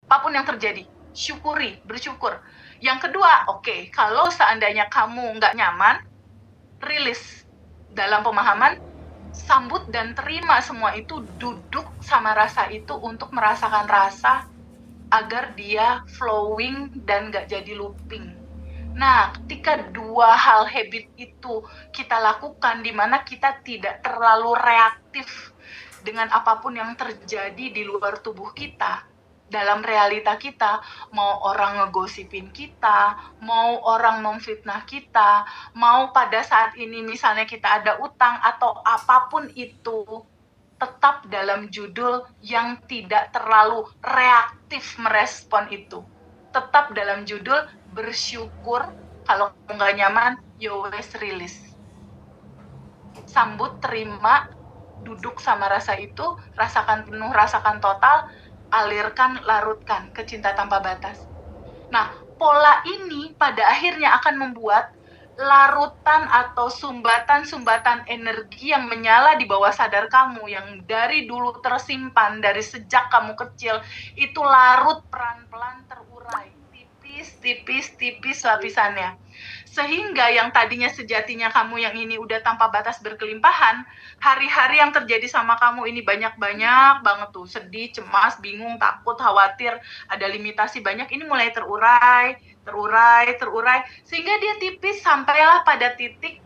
apapun yang terjadi, syukuri, bersyukur. Yang kedua, oke, kalau seandainya kamu nggak nyaman, rilis. Dalam pemahaman, sambut dan terima semua itu, duduk sama rasa itu untuk merasakan rasa agar dia flowing dan nggak jadi looping. Nah, ketika dua hal habit itu kita lakukan, di mana kita tidak terlalu reaktif dengan apapun yang terjadi di luar tubuh kita, dalam realita kita, mau orang ngegosipin kita, mau orang memfitnah kita, mau pada saat ini misalnya kita ada utang atau apapun itu, tetap dalam judul yang tidak terlalu reaktif merespon itu. Tetap dalam judul bersyukur, kalau nggak nyaman, you always release. Sambut, terima, duduk sama rasa itu, rasakan penuh, rasakan total, alirkan, larutkan ke cinta tanpa batas. Nah, pola ini pada akhirnya akan membuat larutan atau sumbatan-sumbatan energi yang menyala di bawah sadar kamu, yang dari dulu tersimpan, dari sejak kamu kecil, itu larut pelan-pelan terurai, tipis lapisannya. Sehingga yang tadinya sejatinya kamu yang ini udah tanpa batas berkelimpahan, hari-hari yang terjadi sama kamu ini banyak-banyak banget tuh, sedih, cemas, bingung, takut, khawatir, ada limitasi banyak, ini mulai terurai, sehingga dia tipis sampailah pada titik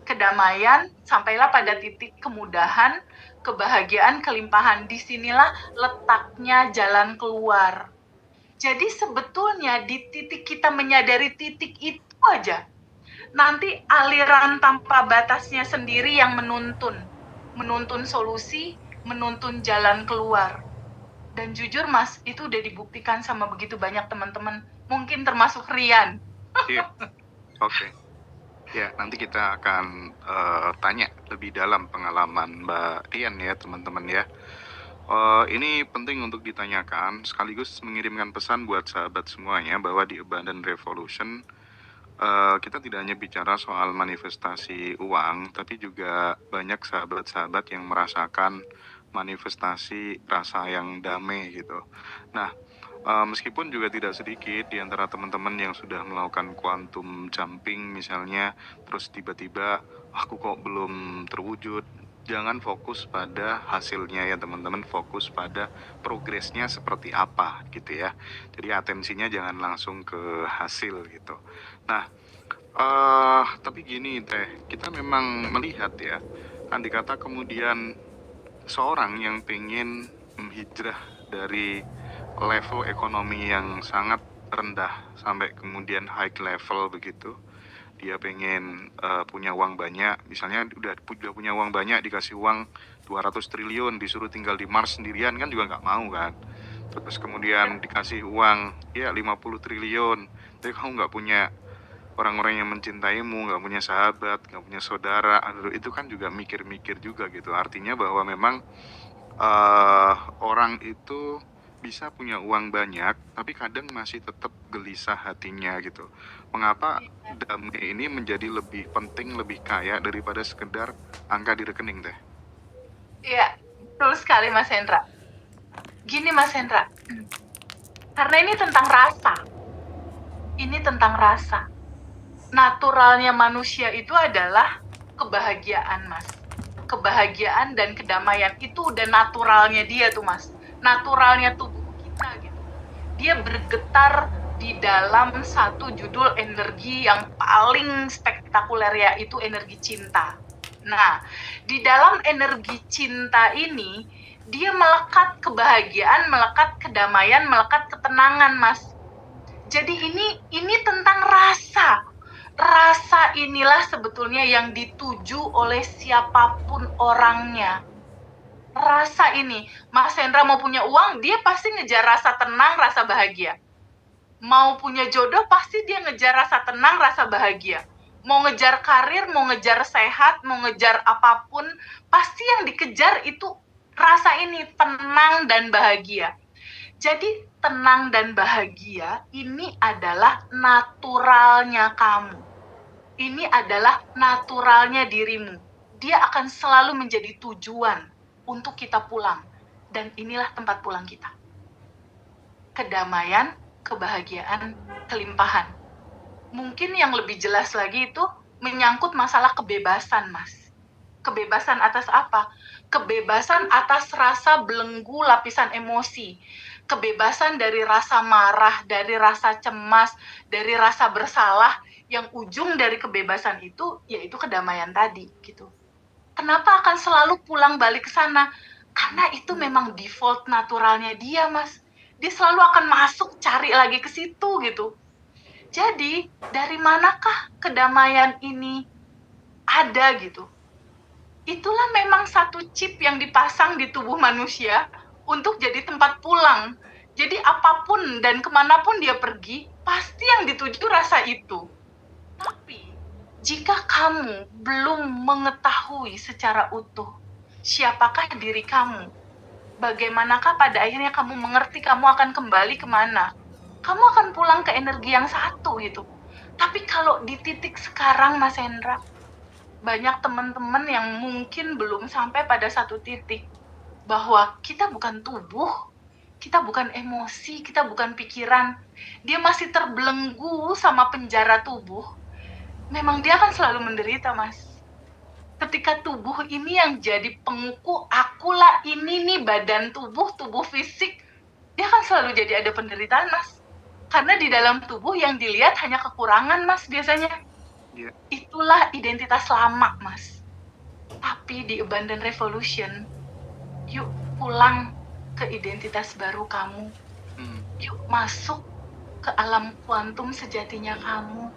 kedamaian, sampailah pada titik kemudahan, kebahagiaan, kelimpahan. Disinilah letaknya jalan keluar. Jadi sebetulnya di titik kita menyadari titik itu aja, nanti aliran tanpa batasnya sendiri yang menuntun solusi, menuntun jalan keluar. Dan jujur Mas, itu udah dibuktikan sama begitu banyak teman-teman, mungkin termasuk Rian. Iya, oke. Ya, nanti kita akan tanya lebih dalam pengalaman Mbak Rian ya, teman-teman ya. Ini penting untuk ditanyakan, sekaligus mengirimkan pesan buat sahabat semuanya bahwa di Abundant Revolution kita tidak hanya bicara soal manifestasi uang, tapi juga banyak sahabat-sahabat yang merasakan manifestasi rasa yang damai gitu. Nah, meskipun juga tidak sedikit di antara teman-teman yang sudah melakukan quantum jumping misalnya, terus tiba-tiba aku kok belum terwujud. Jangan fokus pada hasilnya ya teman-teman, fokus pada progresnya seperti apa gitu ya. Jadi atensinya jangan langsung ke hasil gitu. Nah, tapi gini Teh, kita memang melihat ya, andai kata kemudian seorang yang pengen menghijrah dari level ekonomi yang sangat rendah sampai kemudian high level begitu, dia pengen punya uang banyak, misalnya udah punya uang banyak, dikasih uang 200 triliun, disuruh tinggal di Mars sendirian kan juga nggak mau kan. Terus kemudian dikasih uang ya 50 triliun, tapi kamu nggak punya orang-orang yang mencintaimu, nggak punya sahabat, nggak punya saudara, itu kan juga mikir-mikir juga gitu. Artinya bahwa memang orang itu bisa punya uang banyak, tapi kadang masih tetap gelisah hatinya gitu. Mengapa damai ini menjadi lebih penting, lebih kaya daripada sekedar angka di rekening Teh? Iya, betul sekali Mas Hendra. Gini Mas Hendra, karena ini tentang rasa. Ini tentang rasa. Naturalnya manusia itu adalah kebahagiaan, Mas. Kebahagiaan dan kedamaian itu udah naturalnya dia tuh, Mas. Naturalnya tubuh kita gitu. Dia bergetar di dalam satu judul energi yang paling spektakuler, yaitu energi cinta. Nah, di dalam energi cinta ini, dia melekat kebahagiaan, melekat kedamaian, melekat ketenangan, Mas. Jadi ini tentang rasa. Rasa inilah sebetulnya yang dituju oleh siapapun orangnya. Rasa ini, Mas Hendra mau punya uang, dia pasti ngejar rasa tenang, rasa bahagia. Mau punya jodoh, pasti dia ngejar rasa tenang, rasa bahagia. Mau ngejar karir, mau ngejar sehat, mau ngejar apapun, pasti yang dikejar itu rasa ini, tenang dan bahagia. Jadi tenang dan bahagia ini adalah naturalnya kamu. Ini adalah naturalnya dirimu. Dia akan selalu menjadi tujuan untuk kita pulang. Dan inilah tempat pulang kita. kedamaian, kebahagiaan, kelimpahan. Mungkin yang lebih jelas lagi itu menyangkut masalah kebebasan, Mas. Kebebasan atas apa? Kebebasan atas rasa belenggu lapisan emosi. Kebebasan dari rasa marah, dari rasa cemas, dari rasa bersalah, yang ujung dari kebebasan itu yaitu kedamaian tadi gitu. Kenapa akan selalu pulang balik ke sana? Karena itu memang default naturalnya dia, Mas. Dia selalu akan masuk cari lagi ke situ gitu. Jadi, dari manakah kedamaian ini ada gitu? Itulah memang satu chip yang dipasang di tubuh manusia untuk jadi tempat pulang. Jadi apapun dan kemanapun dia pergi, pasti yang dituju rasa itu. Tapi, jika kamu belum mengetahui secara utuh siapakah diri kamu, bagaimanakah pada akhirnya kamu mengerti kamu akan kembali kemana, kamu akan pulang ke energi yang satu gitu. Tapi kalau di titik sekarang, Mas Hendra, banyak teman-teman yang mungkin belum sampai pada satu titik bahwa kita bukan tubuh, kita bukan emosi, kita bukan pikiran. Dia masih terbelenggu sama penjara tubuh. Memang dia akan selalu menderita, Mas. Ketika tubuh ini yang jadi penguku, akulah ini nih badan tubuh fisik, dia akan selalu jadi ada penderitaan, Mas. Karena di dalam tubuh yang dilihat hanya kekurangan, Mas, biasanya. Iya. Itulah identitas lama, Mas. Tapi di Abundant Revolution, yuk pulang ke identitas baru kamu. Yuk masuk ke alam kuantum sejatinya kamu.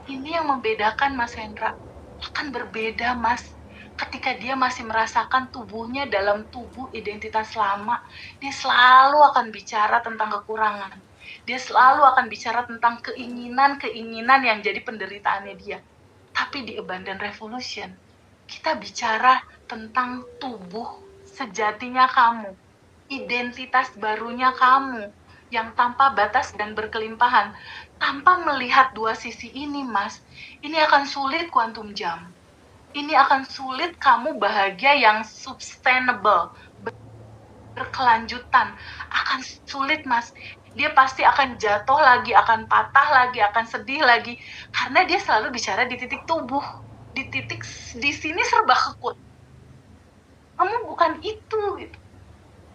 Ini yang membedakan, Mas Hendra. Akan berbeda, Mas. Ketika dia masih merasakan tubuhnya dalam tubuh identitas lama, dia selalu akan bicara tentang kekurangan. Dia selalu akan bicara tentang keinginan-keinginan yang jadi penderitaannya dia. Tapi di Abundant Revolution, kita bicara tentang tubuh sejatinya kamu, identitas barunya kamu, yang tanpa batas dan berkelimpahan. Tanpa melihat dua sisi ini, Mas, ini akan sulit quantum jump. Ini akan sulit kamu bahagia yang sustainable, berkelanjutan. Akan sulit, Mas. Dia pasti akan jatuh lagi, akan patah lagi, akan sedih lagi. Karena dia selalu bicara di titik tubuh. Di titik, di sini serba kekut. Kamu bukan itu, gitu.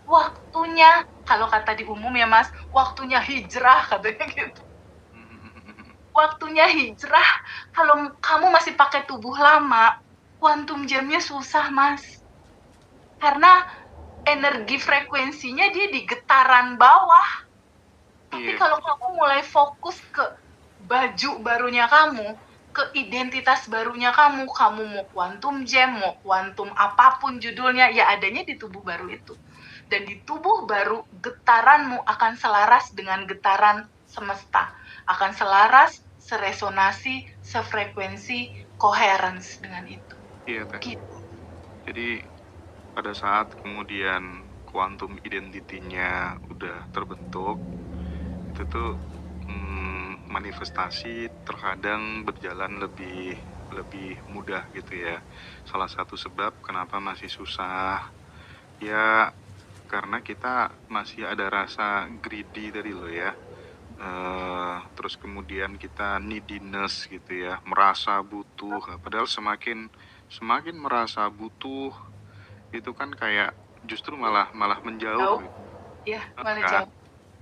Waktunya, kalau kata di umum ya, Mas, waktunya hijrah, katanya gitu. Waktunya hijrah, kalau kamu masih pakai tubuh lama, quantum jam-nya susah, Mas. Karena energi frekuensinya dia di getaran bawah. Tapi kalau kamu mulai fokus ke baju barunya kamu, ke identitas barunya kamu mau quantum jam, mau quantum apapun judulnya, ya adanya di tubuh baru itu. Dan di tubuh baru, getaranmu akan selaras dengan getaran semesta. Akan selaras, seresonasi, sefrekuensi, coherence dengan itu. Iya, Teh. Gitu. Jadi pada saat kemudian quantum identity-nya udah terbentuk, itu tuh manifestasi terkadang berjalan lebih mudah gitu ya. Salah satu sebab kenapa masih susah ya karena kita masih ada rasa greedy tadi loh ya. Terus kemudian kita neediness gitu ya, merasa butuh. Padahal semakin merasa butuh itu kan kayak justru malah menjauh. Iya, malah Kan? jauh.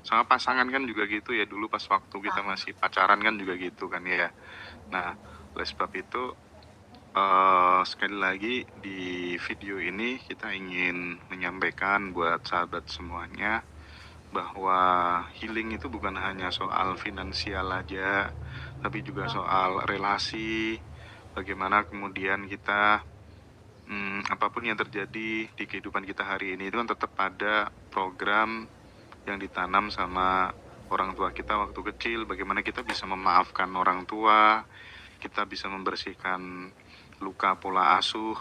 Sama pasangan kan juga gitu ya, dulu pas waktu kita masih pacaran kan juga gitu kan ya. Nah, oleh sebab itu sekali lagi di video ini kita ingin menyampaikan buat sahabat semuanya bahwa healing itu bukan hanya soal finansial aja, tapi juga soal relasi, bagaimana kemudian kita apapun yang terjadi di kehidupan kita hari ini itu kan tetap ada program yang ditanam sama orang tua kita waktu kecil, bagaimana kita bisa memaafkan orang tua, kita bisa membersihkan luka pola asuh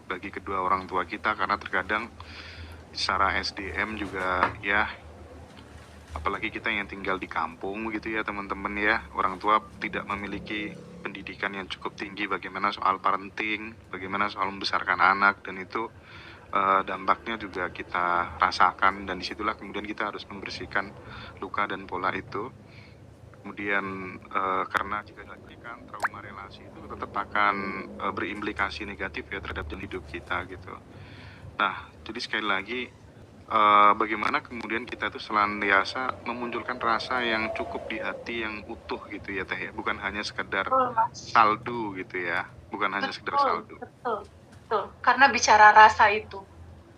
bagi kedua orang tua kita, karena terkadang secara SDM juga ya, apalagi kita yang tinggal di kampung gitu ya teman-teman ya, orang tua tidak memiliki pendidikan yang cukup tinggi bagaimana soal parenting, bagaimana soal membesarkan anak, dan itu dampaknya juga kita rasakan, dan disitulah kemudian kita harus membersihkan luka dan pola itu. Kemudian karena jika dilanjutkan trauma relasi itu tetap akan berimplikasi negatif ya terhadap jalan hidup kita gitu. Nah, jadi sekali lagi bagaimana kemudian kita tuh senantiasa memunculkan rasa yang cukup di hati yang utuh gitu ya Teh ya, bukan hanya sekedar Betul, Mas. saldo gitu ya, bukan hanya sekedar Betul, saldo. betul, betul. Karena bicara rasa itu,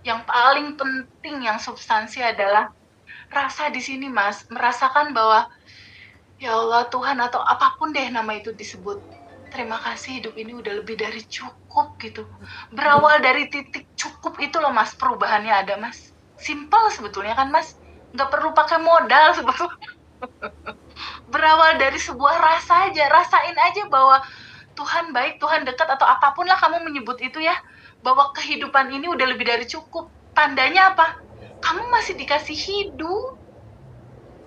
yang paling penting, yang substansi adalah rasa di sini, Mas. Merasakan bahwa, ya Allah Tuhan, atau apapun deh nama itu disebut, terima kasih hidup ini udah lebih dari cukup gitu. Berawal dari titik cukup itu loh Mas, perubahannya ada Mas. Simple sebetulnya kan Mas. Nggak perlu pakai modal sebetulnya. Berawal dari sebuah rasa aja. Rasain aja bahwa Tuhan baik, Tuhan dekat, atau apapun lah kamu menyebut itu ya, bahwa kehidupan ini udah lebih dari cukup. Tandanya apa? Kamu masih dikasih hidup.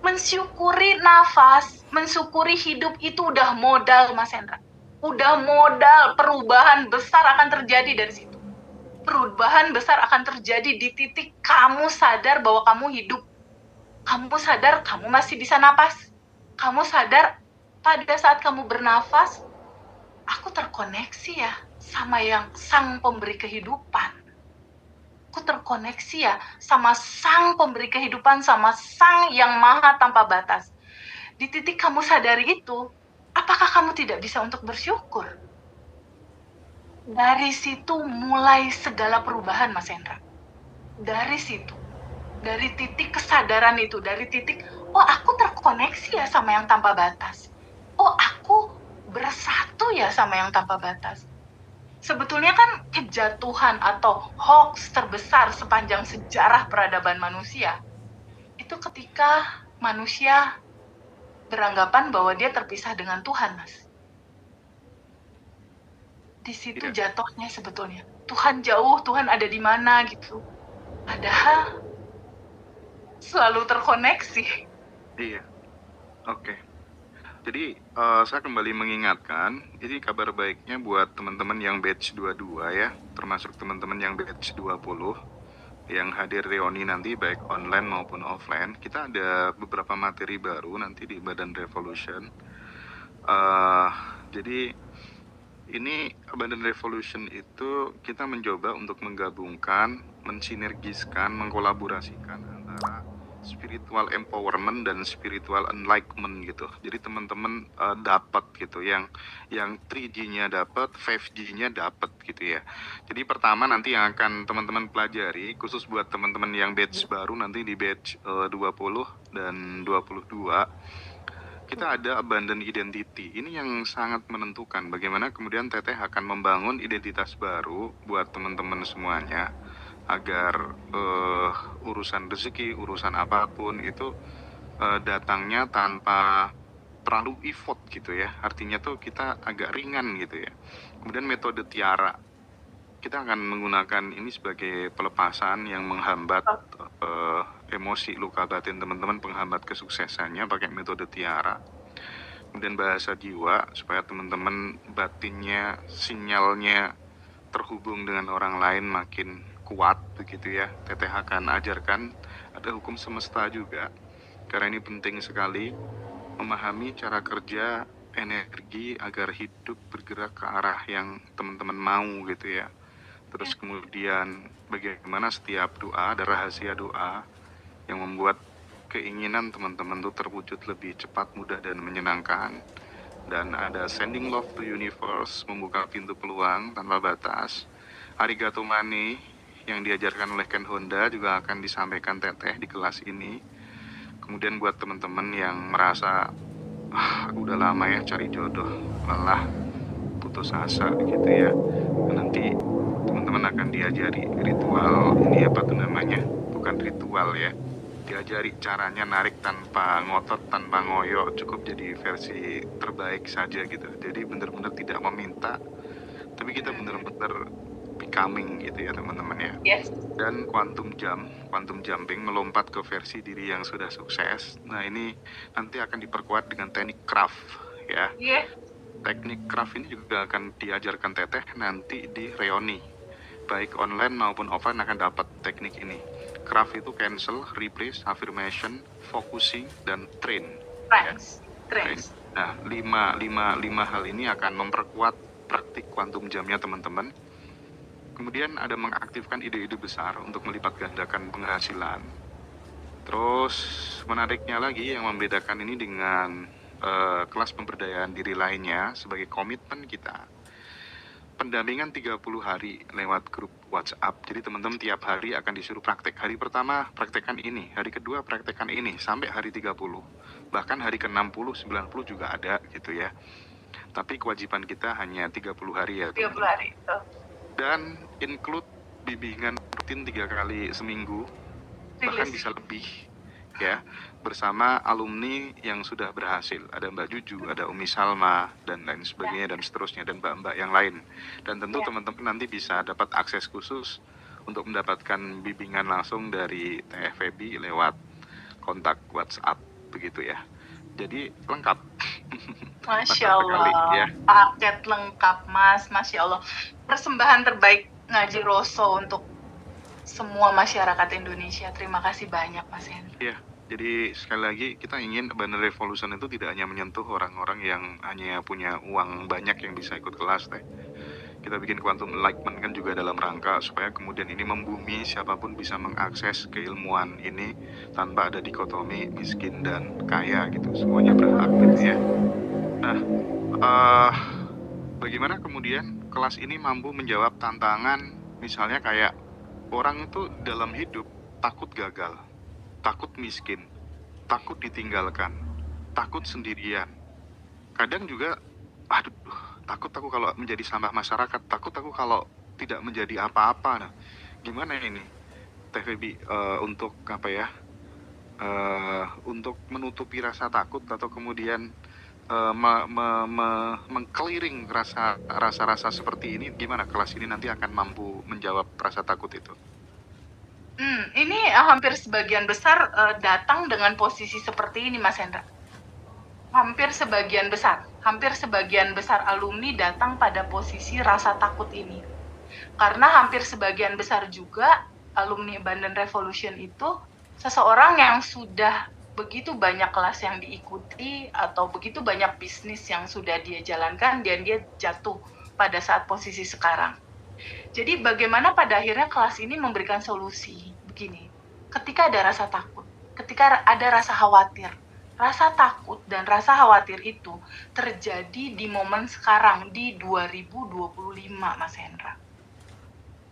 Mensyukuri nafas, mensyukuri hidup itu udah modal, Mas Hendra. Udah modal, perubahan besar akan terjadi dari situ. Perubahan besar akan terjadi di titik kamu sadar bahwa kamu hidup. Kamu sadar kamu masih bisa napas. Kamu sadar pada saat kamu bernafas, aku terkoneksi ya sama yang sang pemberi kehidupan. Aku terkoneksi ya sama sang pemberi kehidupan, sama sang yang maha tanpa batas. Di titik kamu sadari itu, apakah kamu tidak bisa untuk bersyukur? Dari situ mulai segala perubahan, Mas Hendra. Dari situ. Dari titik kesadaran itu, dari titik, oh aku terkoneksi ya sama yang tanpa batas. Oh aku bersatu ya sama yang tanpa batas. Sebetulnya kan kejatuhan atau hoax terbesar sepanjang sejarah peradaban manusia itu ketika manusia beranggapan bahwa dia terpisah dengan Tuhan, Mas. Di situ Iya, jatuhnya sebetulnya. Tuhan jauh, Tuhan ada di mana gitu. Padahal selalu terkoneksi. iya, oke. Jadi saya kembali mengingatkan, ini kabar baiknya buat teman-teman yang batch 22 ya, termasuk teman-teman yang batch 20 yang hadir reuni nanti baik online maupun offline. Kita ada beberapa materi baru nanti di Badan Revolution. Jadi ini Badan Revolution itu kita mencoba untuk menggabungkan, mensinergiskan, mengkolaborasikan antara spiritual empowerment dan spiritual enlightenment gitu. Jadi teman-teman dapat gitu, yang 3G-nya dapat, 5G-nya dapat gitu ya. Jadi pertama nanti yang akan teman-teman pelajari khusus buat teman-teman yang batch baru nanti di batch 20 dan 22, kita ada abundant identity. Ini yang sangat menentukan bagaimana kemudian Teteh akan membangun identitas baru buat teman-teman semuanya, agar urusan rezeki, urusan apapun itu datangnya tanpa terlalu effort gitu ya. Artinya tuh kita agak ringan gitu ya. Kemudian metode tiara, kita akan menggunakan ini sebagai pelepasan yang menghambat emosi luka batin teman-teman, penghambat kesuksesannya, pakai metode tiara. Kemudian bahasa jiwa, supaya teman-teman batinnya, sinyalnya terhubung dengan orang lain makin kuat begitu ya. Teteh akan ajarkan ada hukum semesta juga, karena ini penting sekali memahami cara kerja energi agar hidup bergerak ke arah yang teman-teman mau gitu ya. Terus kemudian bagaimana setiap doa, ada rahasia doa yang membuat keinginan teman-teman itu terwujud lebih cepat, mudah, dan menyenangkan. Dan ada sending love to universe, membuka pintu peluang tanpa batas. Arigato Mane yang diajarkan oleh Ken Honda juga akan disampaikan Teteh di kelas ini. Kemudian buat teman-teman yang merasa udah lama ya cari jodoh, lelah, putus asa gitu ya, nanti teman-teman akan diajari ritual ini, apa tuh namanya, bukan ritual ya, diajari caranya narik tanpa ngotot, tanpa ngoyo, cukup jadi versi terbaik saja gitu. Jadi benar-benar tidak meminta, tapi kita benar-benar becoming gitu ya teman-teman ya. Yes. Dan quantum jumping, melompat ke versi diri yang sudah sukses. Nah ini nanti akan diperkuat dengan teknik craft ya. Yes. Teknik craft ini juga akan diajarkan Teteh nanti di reuni. baik online maupun offline akan dapat teknik ini. Craft itu cancel, replace, affirmation, focusing, dan train. Train. Nah, lima hal ini akan memperkuat praktik kuantum jamnya teman-teman. Kemudian ada mengaktifkan ide-ide besar untuk melipat gandakan penghasilan. Terus menariknya lagi yang membedakan ini dengan kelas pemberdayaan diri lainnya sebagai komitmen kita. Pendampingan 30 hari lewat grup WhatsApp. Jadi teman-teman tiap hari akan disuruh praktek. Hari pertama praktekkan ini, hari kedua praktekkan ini, sampai hari 30. Bahkan hari ke-60, 90 juga ada gitu ya. Tapi kewajiban kita hanya 30 hari ya. 30 hari. Dan include bimbingan rutin 3 kali seminggu, bahkan bisa lebih ya, bersama alumni yang sudah berhasil. Ada Mbak Juju, ada Umi Salma, dan lain sebagainya, dan seterusnya, dan mbak-mbak yang lain. Dan tentu teman-teman nanti bisa dapat akses khusus untuk mendapatkan bimbingan langsung dari TFEB lewat kontak WhatsApp, begitu ya. Jadi lengkap. Masya Allah, ya. Paket lengkap Mas, Masya Allah. Persembahan terbaik Ngaji Roso untuk semua masyarakat Indonesia. Terima kasih banyak Mas Henry. Iya, jadi sekali lagi kita ingin Banner Revolution itu tidak hanya menyentuh orang-orang yang hanya punya uang banyak yang bisa ikut kelas teh. Kita bikin Quantum Enlightenment kan juga dalam rangka supaya kemudian ini membumi, siapapun bisa mengakses keilmuan ini tanpa ada dikotomi miskin dan kaya gitu, semuanya berhak gitu ya. Nah, bagaimana kemudian kelas ini mampu menjawab tantangan misalnya kayak orang itu dalam hidup takut gagal, takut miskin, takut ditinggalkan, takut sendirian. Kadang juga, aduh, takut aku kalau menjadi sampah masyarakat, takut aku kalau tidak menjadi apa-apa. Nah, gimana ini, TVB, untuk apa ya, untuk menutupi rasa takut atau kemudian meng-clearing rasa-rasa seperti ini, gimana kelas ini nanti akan mampu menjawab rasa takut itu? Ini hampir sebagian besar datang dengan posisi seperti ini Mas Hendra. Hampir sebagian besar alumni datang pada posisi rasa takut ini. Karena hampir sebagian besar juga alumni Banner Revolution itu seseorang yang sudah begitu banyak kelas yang diikuti atau begitu banyak bisnis yang sudah dia jalankan dan dia jatuh pada saat posisi sekarang. Jadi bagaimana pada akhirnya kelas ini memberikan solusi begini. Ketika ada rasa takut, ketika ada rasa khawatir, rasa takut dan rasa khawatir itu terjadi di momen sekarang di 2025 Mas Hendra.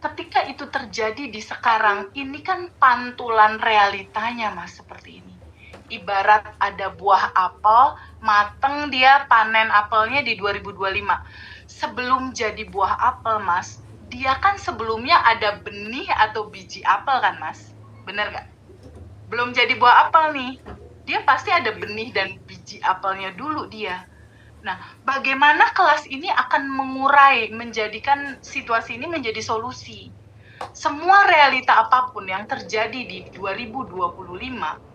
Ketika itu terjadi di sekarang, ini kan pantulan realitanya Mas seperti ini. Ibarat ada buah apel, mateng dia panen apelnya di 2025. Sebelum jadi buah apel Mas, dia kan sebelumnya ada benih atau biji apel kan Mas? Bener gak? Belum jadi buah apel nih, dia pasti ada benih dan biji apelnya dulu dia. Nah, bagaimana kelas ini akan mengurai, menjadikan situasi ini menjadi solusi? Semua realita apapun yang terjadi di 2025,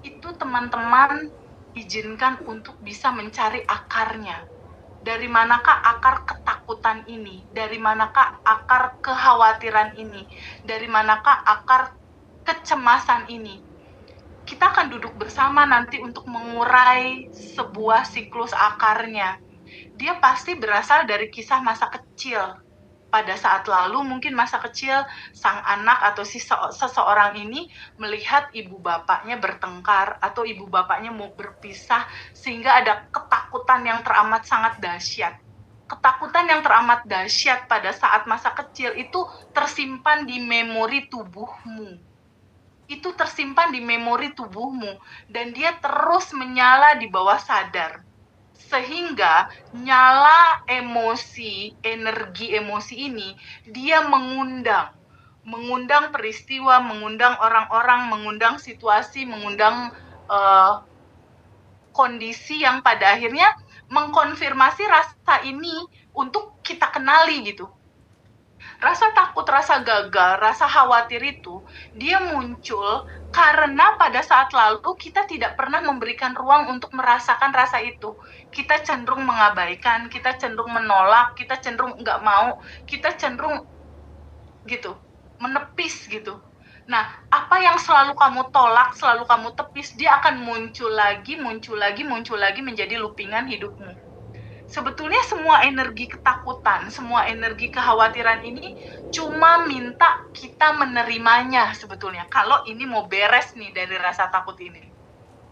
itu teman-teman izinkan untuk bisa mencari akarnya. Dari manakah akar ketakutan ini? Dari manakah akar kekhawatiran ini? Dari manakah akar kecemasan ini? Kita akan duduk bersama nanti untuk mengurai sebuah siklus akarnya. Dia pasti berasal dari kisah masa kecil. Pada saat lalu mungkin masa kecil sang anak atau seseorang ini melihat ibu bapaknya bertengkar atau ibu bapaknya mau berpisah sehingga ada ketakutan yang teramat sangat dahsyat. Ketakutan yang teramat dahsyat pada saat masa kecil itu tersimpan di memori tubuhmu. Itu tersimpan di memori tubuhmu dan dia terus menyala di bawah sadar. Sehingga nyala emosi, energi emosi ini, dia mengundang peristiwa, mengundang orang-orang, mengundang situasi, mengundang kondisi yang pada akhirnya mengkonfirmasi rasa ini untuk kita kenali gitu. Rasa takut, rasa gagal, rasa khawatir itu, dia muncul karena pada saat lalu kita tidak pernah memberikan ruang untuk merasakan rasa itu. Kita cenderung mengabaikan, kita cenderung menolak, kita cenderung nggak mau, kita cenderung gitu, menepis gitu. Nah, apa yang selalu kamu tolak, selalu kamu tepis, dia akan muncul lagi, menjadi loopingan hidupmu. Sebetulnya semua energi ketakutan, semua energi kekhawatiran ini cuma minta kita menerimanya sebetulnya. Kalau ini mau beres nih dari rasa takut ini.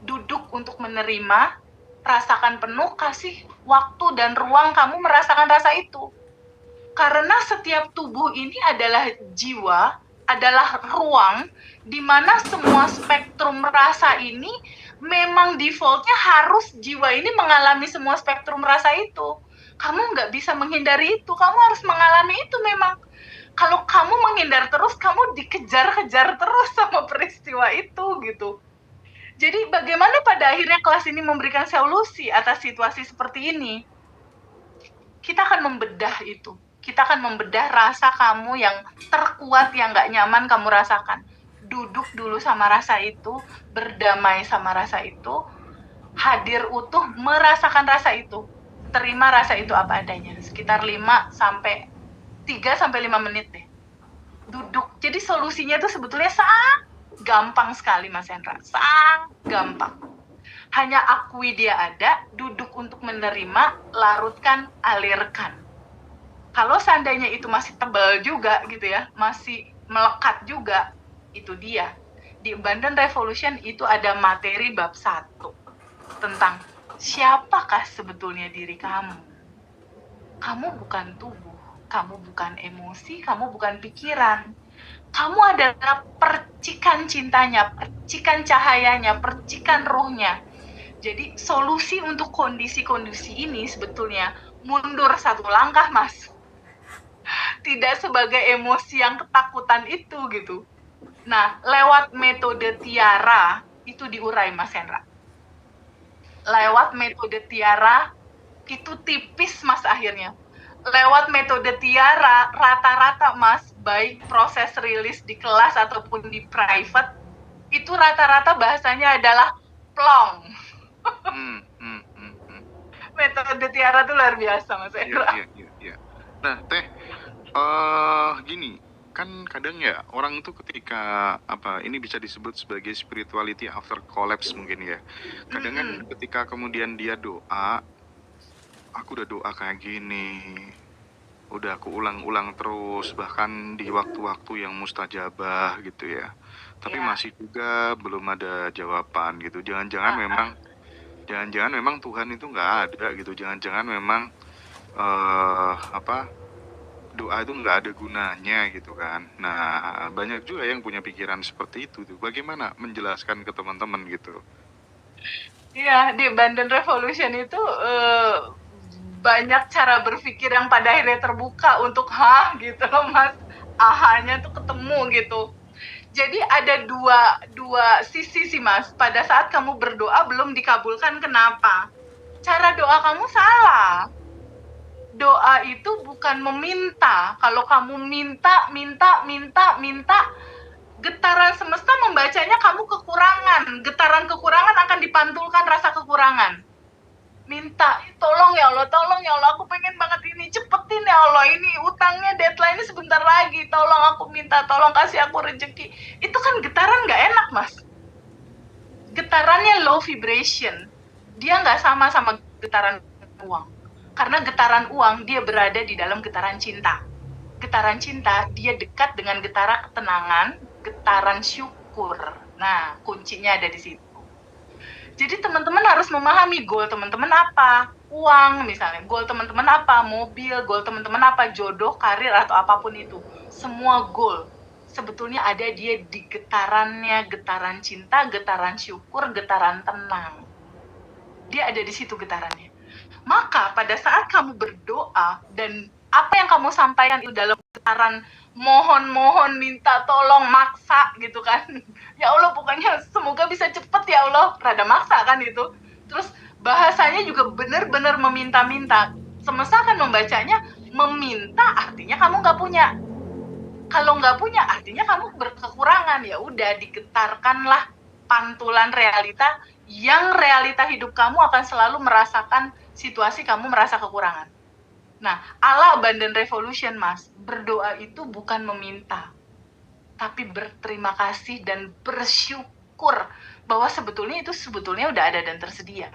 Duduk untuk menerima, rasakan penuh, kasih waktu dan ruang kamu merasakan rasa itu. Karena setiap tubuh ini adalah jiwa, adalah ruang di mana semua spektrum rasa ini memang defaultnya harus jiwa ini mengalami semua spektrum rasa itu. Kamu nggak bisa menghindari itu, kamu harus mengalami itu memang. Kalau kamu menghindar terus, kamu dikejar-kejar terus sama peristiwa itu gitu. Jadi bagaimana pada akhirnya kelas ini memberikan solusi atas situasi seperti ini? Kita akan membedah itu. Kita akan membedah rasa kamu yang terkuat, yang gak nyaman kamu rasakan. Duduk dulu sama rasa itu, berdamai sama rasa itu, hadir utuh, merasakan rasa itu. Terima rasa itu apa adanya. Sekitar 3-5 menit deh. Duduk. Jadi solusinya itu sebetulnya sangat gampang sekali, Mas Hendra. Sangat gampang. Hanya akui dia ada, duduk untuk menerima, larutkan, alirkan. Kalau seandainya itu masih tebal juga gitu ya, masih melekat juga, itu dia. Di Abundant Revolution itu ada materi bab 1 tentang siapakah sebetulnya diri kamu. Kamu bukan tubuh, kamu bukan emosi, kamu bukan pikiran. Kamu adalah percikan cintanya, percikan cahayanya, percikan ruhnya. Jadi solusi untuk kondisi-kondisi ini sebetulnya mundur 1 langkah, Mas. Tidak sebagai emosi yang ketakutan itu gitu. Nah, lewat metode Tiara itu diurai, Mas Hendra. Lewat metode Tiara itu tipis, Mas, akhirnya. Lewat metode Tiara, rata-rata, Mas, baik proses rilis di kelas ataupun di private, itu rata-rata bahasanya adalah plong. Metode Tiara tuh luar biasa, Mas Hendra. Iya. Nah, Teh, gini, kan kadang ya orang tuh ketika ini bisa disebut sebagai spirituality after collapse mungkin ya. Kadang kan ketika kemudian dia doa, aku udah doa kayak gini, udah aku ulang-ulang terus bahkan di waktu-waktu yang mustajabah gitu ya. Tapi masih juga belum ada jawaban gitu. Jangan-jangan memang Tuhan itu nggak ada gitu. Jangan-jangan memang doa itu nggak ada gunanya gitu kan. Nah, banyak juga yang punya pikiran seperti itu tuh. Bagaimana menjelaskan ke teman-teman gitu? Iya, di Abundant Revolution itu banyak cara berpikir yang pada akhirnya terbuka untuk gitu loh, Mas. Ahanya tuh ketemu gitu. Jadi ada dua sisi sih, Mas. Pada saat kamu berdoa belum dikabulkan, kenapa? Cara doa kamu salah. Doa itu bukan meminta. Kalau kamu minta, getaran semesta membacanya kamu kekurangan. Getaran kekurangan akan dipantulkan rasa kekurangan. Minta, tolong ya Allah, aku pengen banget ini, cepetin ya Allah, ini utangnya deadline-nya sebentar lagi, tolong aku minta, tolong kasih aku rezeki. Itu kan getaran nggak enak, Mas. Getarannya low vibration. Dia nggak sama getaran uang. Karena getaran uang, dia berada di dalam getaran cinta. Getaran cinta, dia dekat dengan getaran ketenangan, getaran syukur. Nah, kuncinya ada di situ. Jadi teman-teman harus memahami goal teman-teman apa. Uang misalnya, goal teman-teman apa, mobil, goal teman-teman apa, jodoh, karir, atau apapun itu. Semua goal sebetulnya ada dia di getarannya, getaran cinta, getaran syukur, getaran tenang. Dia ada di situ getarannya. Maka pada saat kamu berdoa dan apa yang kamu sampaikan itu dalam getaran mohon, minta tolong, maksa gitu kan. Ya Allah, pokoknya semoga bisa cepet ya Allah. Rada maksa kan itu. Terus bahasanya juga benar-benar meminta-minta. Semesta akan membacanya meminta artinya kamu nggak punya. Kalau nggak punya artinya kamu berkekurangan. Ya udah, digetarkanlah pantulan realita yang realita hidup kamu akan selalu merasakan situasi kamu merasa kekurangan. Nah, ala Abundant Revolution, Mas, berdoa itu bukan meminta, tapi berterima kasih dan bersyukur bahwa sebetulnya udah ada dan tersedia.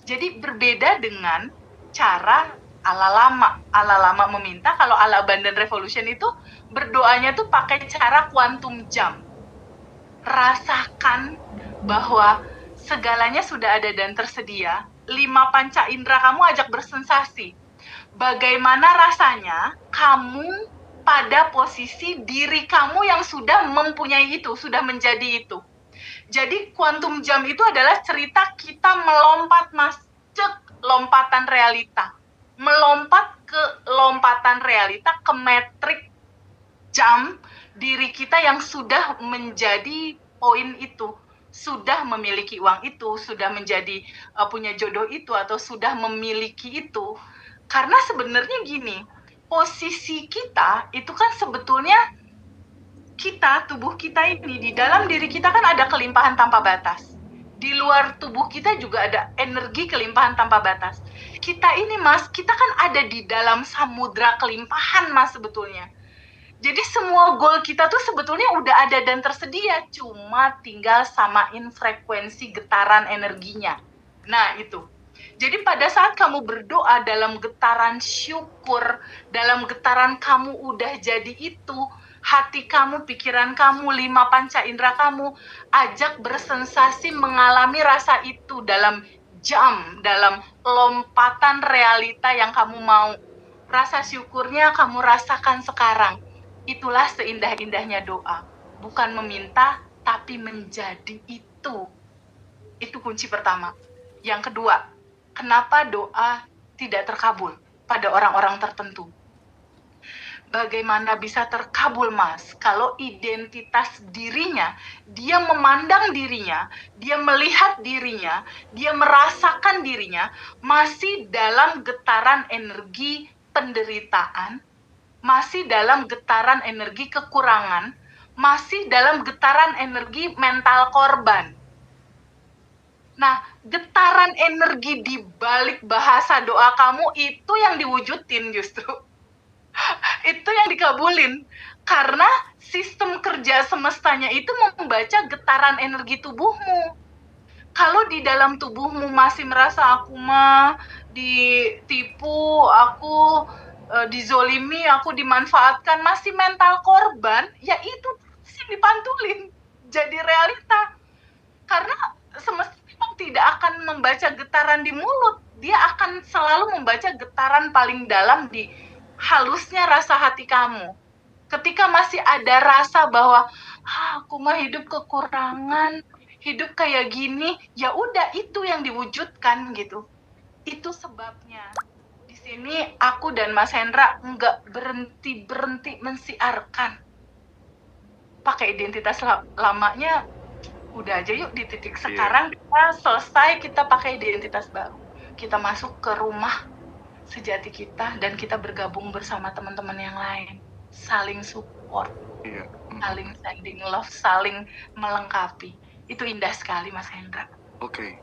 Jadi berbeda dengan cara ala lama. Ala lama meminta, kalau ala Abundant Revolution itu berdoanya tuh pakai cara quantum jump. Rasakan bahwa segalanya sudah ada dan tersedia. 5 panca indera kamu ajak bersensasi. Bagaimana rasanya kamu pada posisi diri kamu yang sudah mempunyai itu, sudah menjadi itu. Jadi quantum jump itu adalah cerita kita melompat, Mas. Cek, lompatan realita. Melompat ke lompatan realita, ke metrik jump diri kita yang sudah menjadi poin itu, sudah memiliki uang itu, sudah menjadi punya jodoh itu, atau sudah memiliki itu. Karena sebenarnya gini, posisi kita itu kan sebetulnya kita, tubuh kita ini, di dalam diri kita kan ada kelimpahan tanpa batas. Di luar tubuh kita juga ada energi kelimpahan tanpa batas. Kita ini, Mas, kita kan ada di dalam samudra kelimpahan, Mas, sebetulnya. Jadi semua goal kita tuh sebetulnya udah ada dan tersedia, cuma tinggal samain frekuensi getaran energinya. Nah, itu. Jadi pada saat kamu berdoa dalam getaran syukur, dalam getaran kamu udah jadi itu, hati kamu, pikiran kamu, 5 panca indera kamu ajak bersensasi mengalami rasa itu dalam jam, dalam lompatan realita yang kamu mau. Rasa syukurnya kamu rasakan sekarang. Itulah seindah-indahnya doa. Bukan meminta, tapi menjadi itu. Itu kunci pertama. Yang kedua, kenapa doa tidak terkabul pada orang-orang tertentu? Bagaimana bisa terkabul, Mas? Kalau identitas dirinya, dia memandang dirinya, dia melihat dirinya, dia merasakan dirinya masih dalam getaran energi penderitaan, masih dalam getaran energi kekurangan, masih dalam getaran energi mental korban. Nah, getaran energi di balik bahasa doa kamu itu yang diwujudin justru. Itu yang dikabulin. Karena sistem kerja semestanya itu membaca getaran energi tubuhmu. Kalau di dalam tubuhmu masih merasa aku mah ditipu, aku dizolimi, aku dimanfaatkan, masih mental korban, ya itu sih dipantulin jadi realita. Karena semesta memang tidak akan membaca getaran di mulut, dia akan selalu membaca getaran paling dalam di halusnya rasa hati kamu. Ketika masih ada rasa bahwa aku mah hidup kekurangan, hidup kayak gini, ya udah itu yang diwujudkan gitu. Itu sebabnya di sini aku dan Mas Hendra nggak berhenti mensiarkan. Pakai identitas lamanya, udah aja yuk di titik sekarang kita selesai, kita pakai identitas baru. Kita masuk ke rumah sejati kita dan kita bergabung bersama teman-teman yang lain. Saling support, saling sending love, saling melengkapi. Itu indah sekali, Mas Hendra. Oke.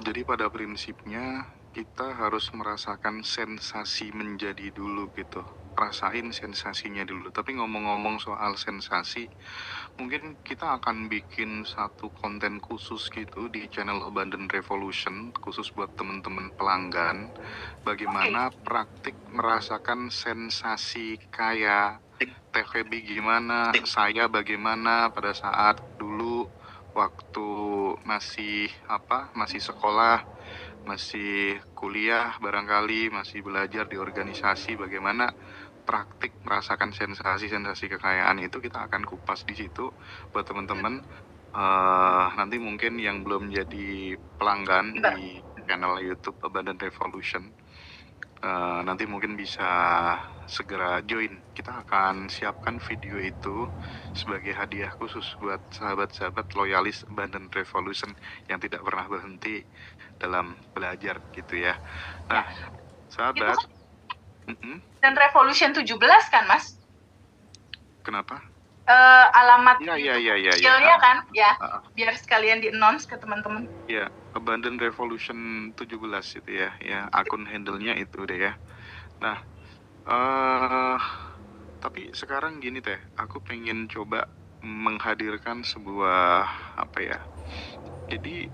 Jadi pada prinsipnya kita harus merasakan sensasi menjadi dulu gitu. Rasain sensasinya dulu. Tapi ngomong-ngomong soal sensasi, mungkin kita akan bikin satu konten khusus gitu di channel Abundant Revolution, khusus buat teman-teman pelanggan. Bagaimana praktik merasakan sensasi kayak TVB gimana, saya bagaimana pada saat dulu waktu masih sekolah, masih kuliah barangkali, masih belajar di organisasi, bagaimana praktik merasakan sensasi kekayaan itu kita akan kupas di situ buat teman-teman. Nanti mungkin yang belum jadi pelanggan di channel YouTube Abundant Revolution, nanti mungkin bisa segera join. Kita akan siapkan video itu sebagai hadiah khusus buat sahabat-sahabat loyalis Abundant Revolution yang tidak pernah berhenti dalam belajar gitu ya. Nah, sahabat. Dan Revolution 17 kan, Mas? Kenapa? alamat Iya, iya, YouTube iya, iya, iya. official-nya kan, ya, Ah, ah. biar sekalian di-announce ke teman-teman. Ya, Abandon Revolution 17 itu ya, akun handle-nya itu deh ya. Nah, eh tapi sekarang gini teh, aku pengen coba menghadirkan sebuah apa ya? Jadi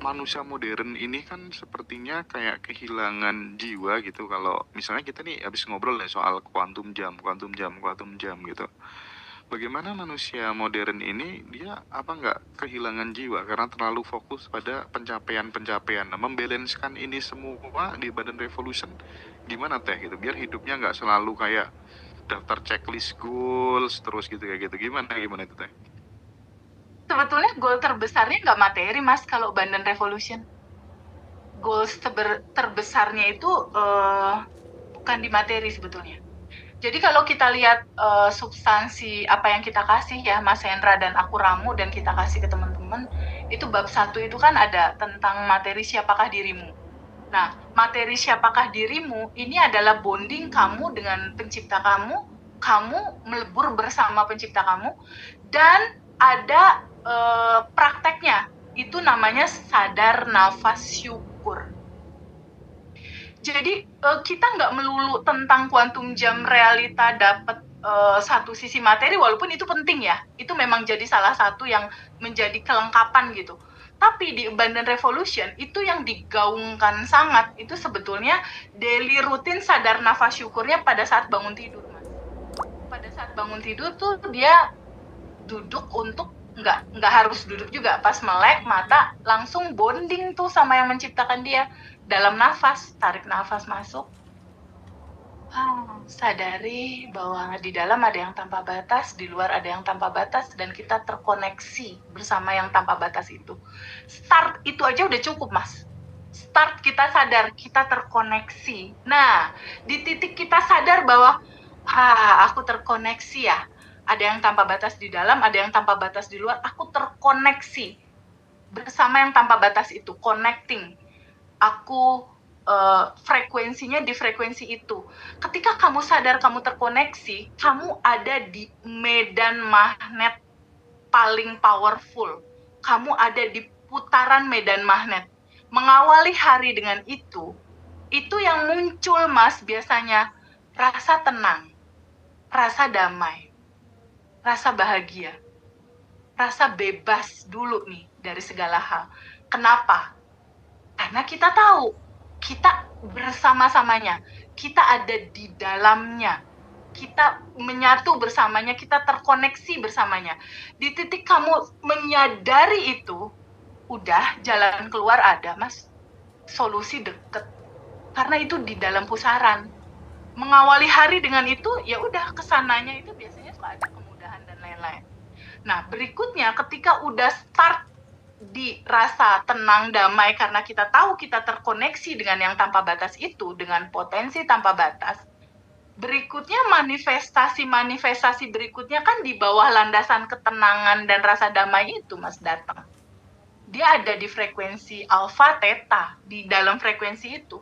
manusia modern ini kan sepertinya kayak kehilangan jiwa gitu kalau misalnya kita nih habis ngobrol ya soal kuantum jam gitu. Bagaimana manusia modern ini dia apa nggak kehilangan jiwa karena terlalu fokus pada pencapaian-pencapaian. Nah, membalancekan ini semua di Badan Revolution gimana teh gitu biar hidupnya nggak selalu kayak daftar checklist goals terus gitu kayak gitu. Gimana itu teh? Sebetulnya goal terbesarnya nggak materi, Mas, kalau Bandan Revolution. Goals terbesarnya itu bukan di materi sebetulnya. Jadi kalau kita lihat substansi apa yang kita kasih ya, Mas Hendra dan aku Ramu, dan kita kasih ke teman-teman, itu bab 1 itu kan ada tentang materi siapakah dirimu. Nah, materi siapakah dirimu ini adalah bonding kamu dengan pencipta kamu melebur bersama pencipta kamu, dan ada prakteknya, itu namanya sadar nafas syukur. Jadi kita nggak melulu tentang kuantum jam realita dapat satu sisi materi, walaupun itu penting ya, itu memang jadi salah satu yang menjadi kelengkapan gitu. Tapi di Abundant Revolution itu yang digaungkan sangat itu sebetulnya daily rutin sadar nafas syukurnya pada saat bangun tidur, Mas. Pada saat bangun tidur tuh dia duduk untuk nggak harus duduk juga, pas melek mata langsung bonding tuh sama yang menciptakan dia dalam nafas, tarik nafas masuk, sadari bahwa di dalam ada yang tanpa batas, di luar ada yang tanpa batas, dan kita terkoneksi bersama yang tanpa batas itu. Start itu aja udah cukup, Mas. Start kita sadar, kita terkoneksi. Nah, di titik kita sadar bahwa, aku terkoneksi ya. Ada yang tanpa batas di dalam, ada yang tanpa batas di luar. Aku terkoneksi bersama yang tanpa batas itu, connecting. Aku frekuensinya di frekuensi itu. Ketika kamu sadar kamu terkoneksi, kamu ada di medan magnet paling powerful. Kamu ada di putaran medan magnet. Mengawali hari dengan itu yang muncul, Mas, biasanya rasa tenang, rasa damai, rasa bahagia, rasa bebas dulu nih dari segala hal. Kenapa? Karena kita tahu, kita bersama-samanya, kita ada di dalamnya, kita menyatu bersamanya, kita terkoneksi bersamanya. Di titik kamu menyadari itu, udah jalan keluar ada, Mas. Solusi deket. Karena itu di dalam pusaran. Mengawali hari dengan itu, ya udah kesananya itu biasanya suka ada kemudahan dan lain-lain. Nah, berikutnya ketika udah start di rasa tenang damai karena kita tahu kita terkoneksi dengan yang tanpa batas itu, dengan potensi tanpa batas, berikutnya manifestasi berikutnya kan di bawah landasan ketenangan dan rasa damai itu, Mas, datang. Dia ada di frekuensi alfa theta, di dalam frekuensi itu.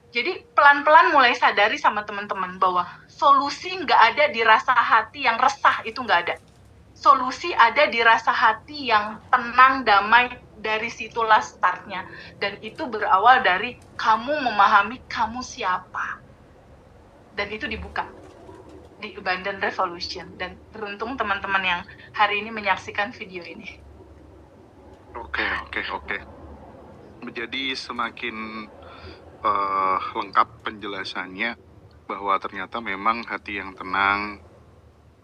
Jadi pelan-pelan mulai sadari sama teman-teman bahwa solusi nggak ada di rasa hati yang resah, itu nggak ada. Solusi ada di rasa hati yang tenang, damai, dari situlah startnya. Dan itu berawal dari kamu memahami kamu siapa. Dan itu dibuka di Abundant Revolution. Dan beruntung teman-teman yang hari ini menyaksikan video ini. Oke. Menjadi semakin lengkap penjelasannya bahwa ternyata memang hati yang tenang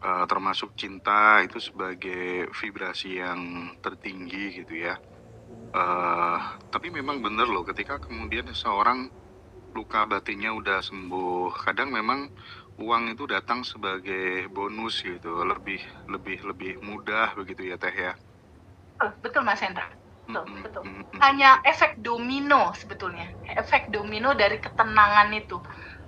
termasuk cinta itu sebagai vibrasi yang tertinggi gitu ya. Tapi memang benar loh ketika kemudian seseorang luka batinnya udah sembuh, kadang memang uang itu datang sebagai bonus gitu, lebih mudah begitu ya Teh ya. Betul, Mas Hendra. Betul. Hanya efek domino sebetulnya. Efek domino dari ketenangan itu.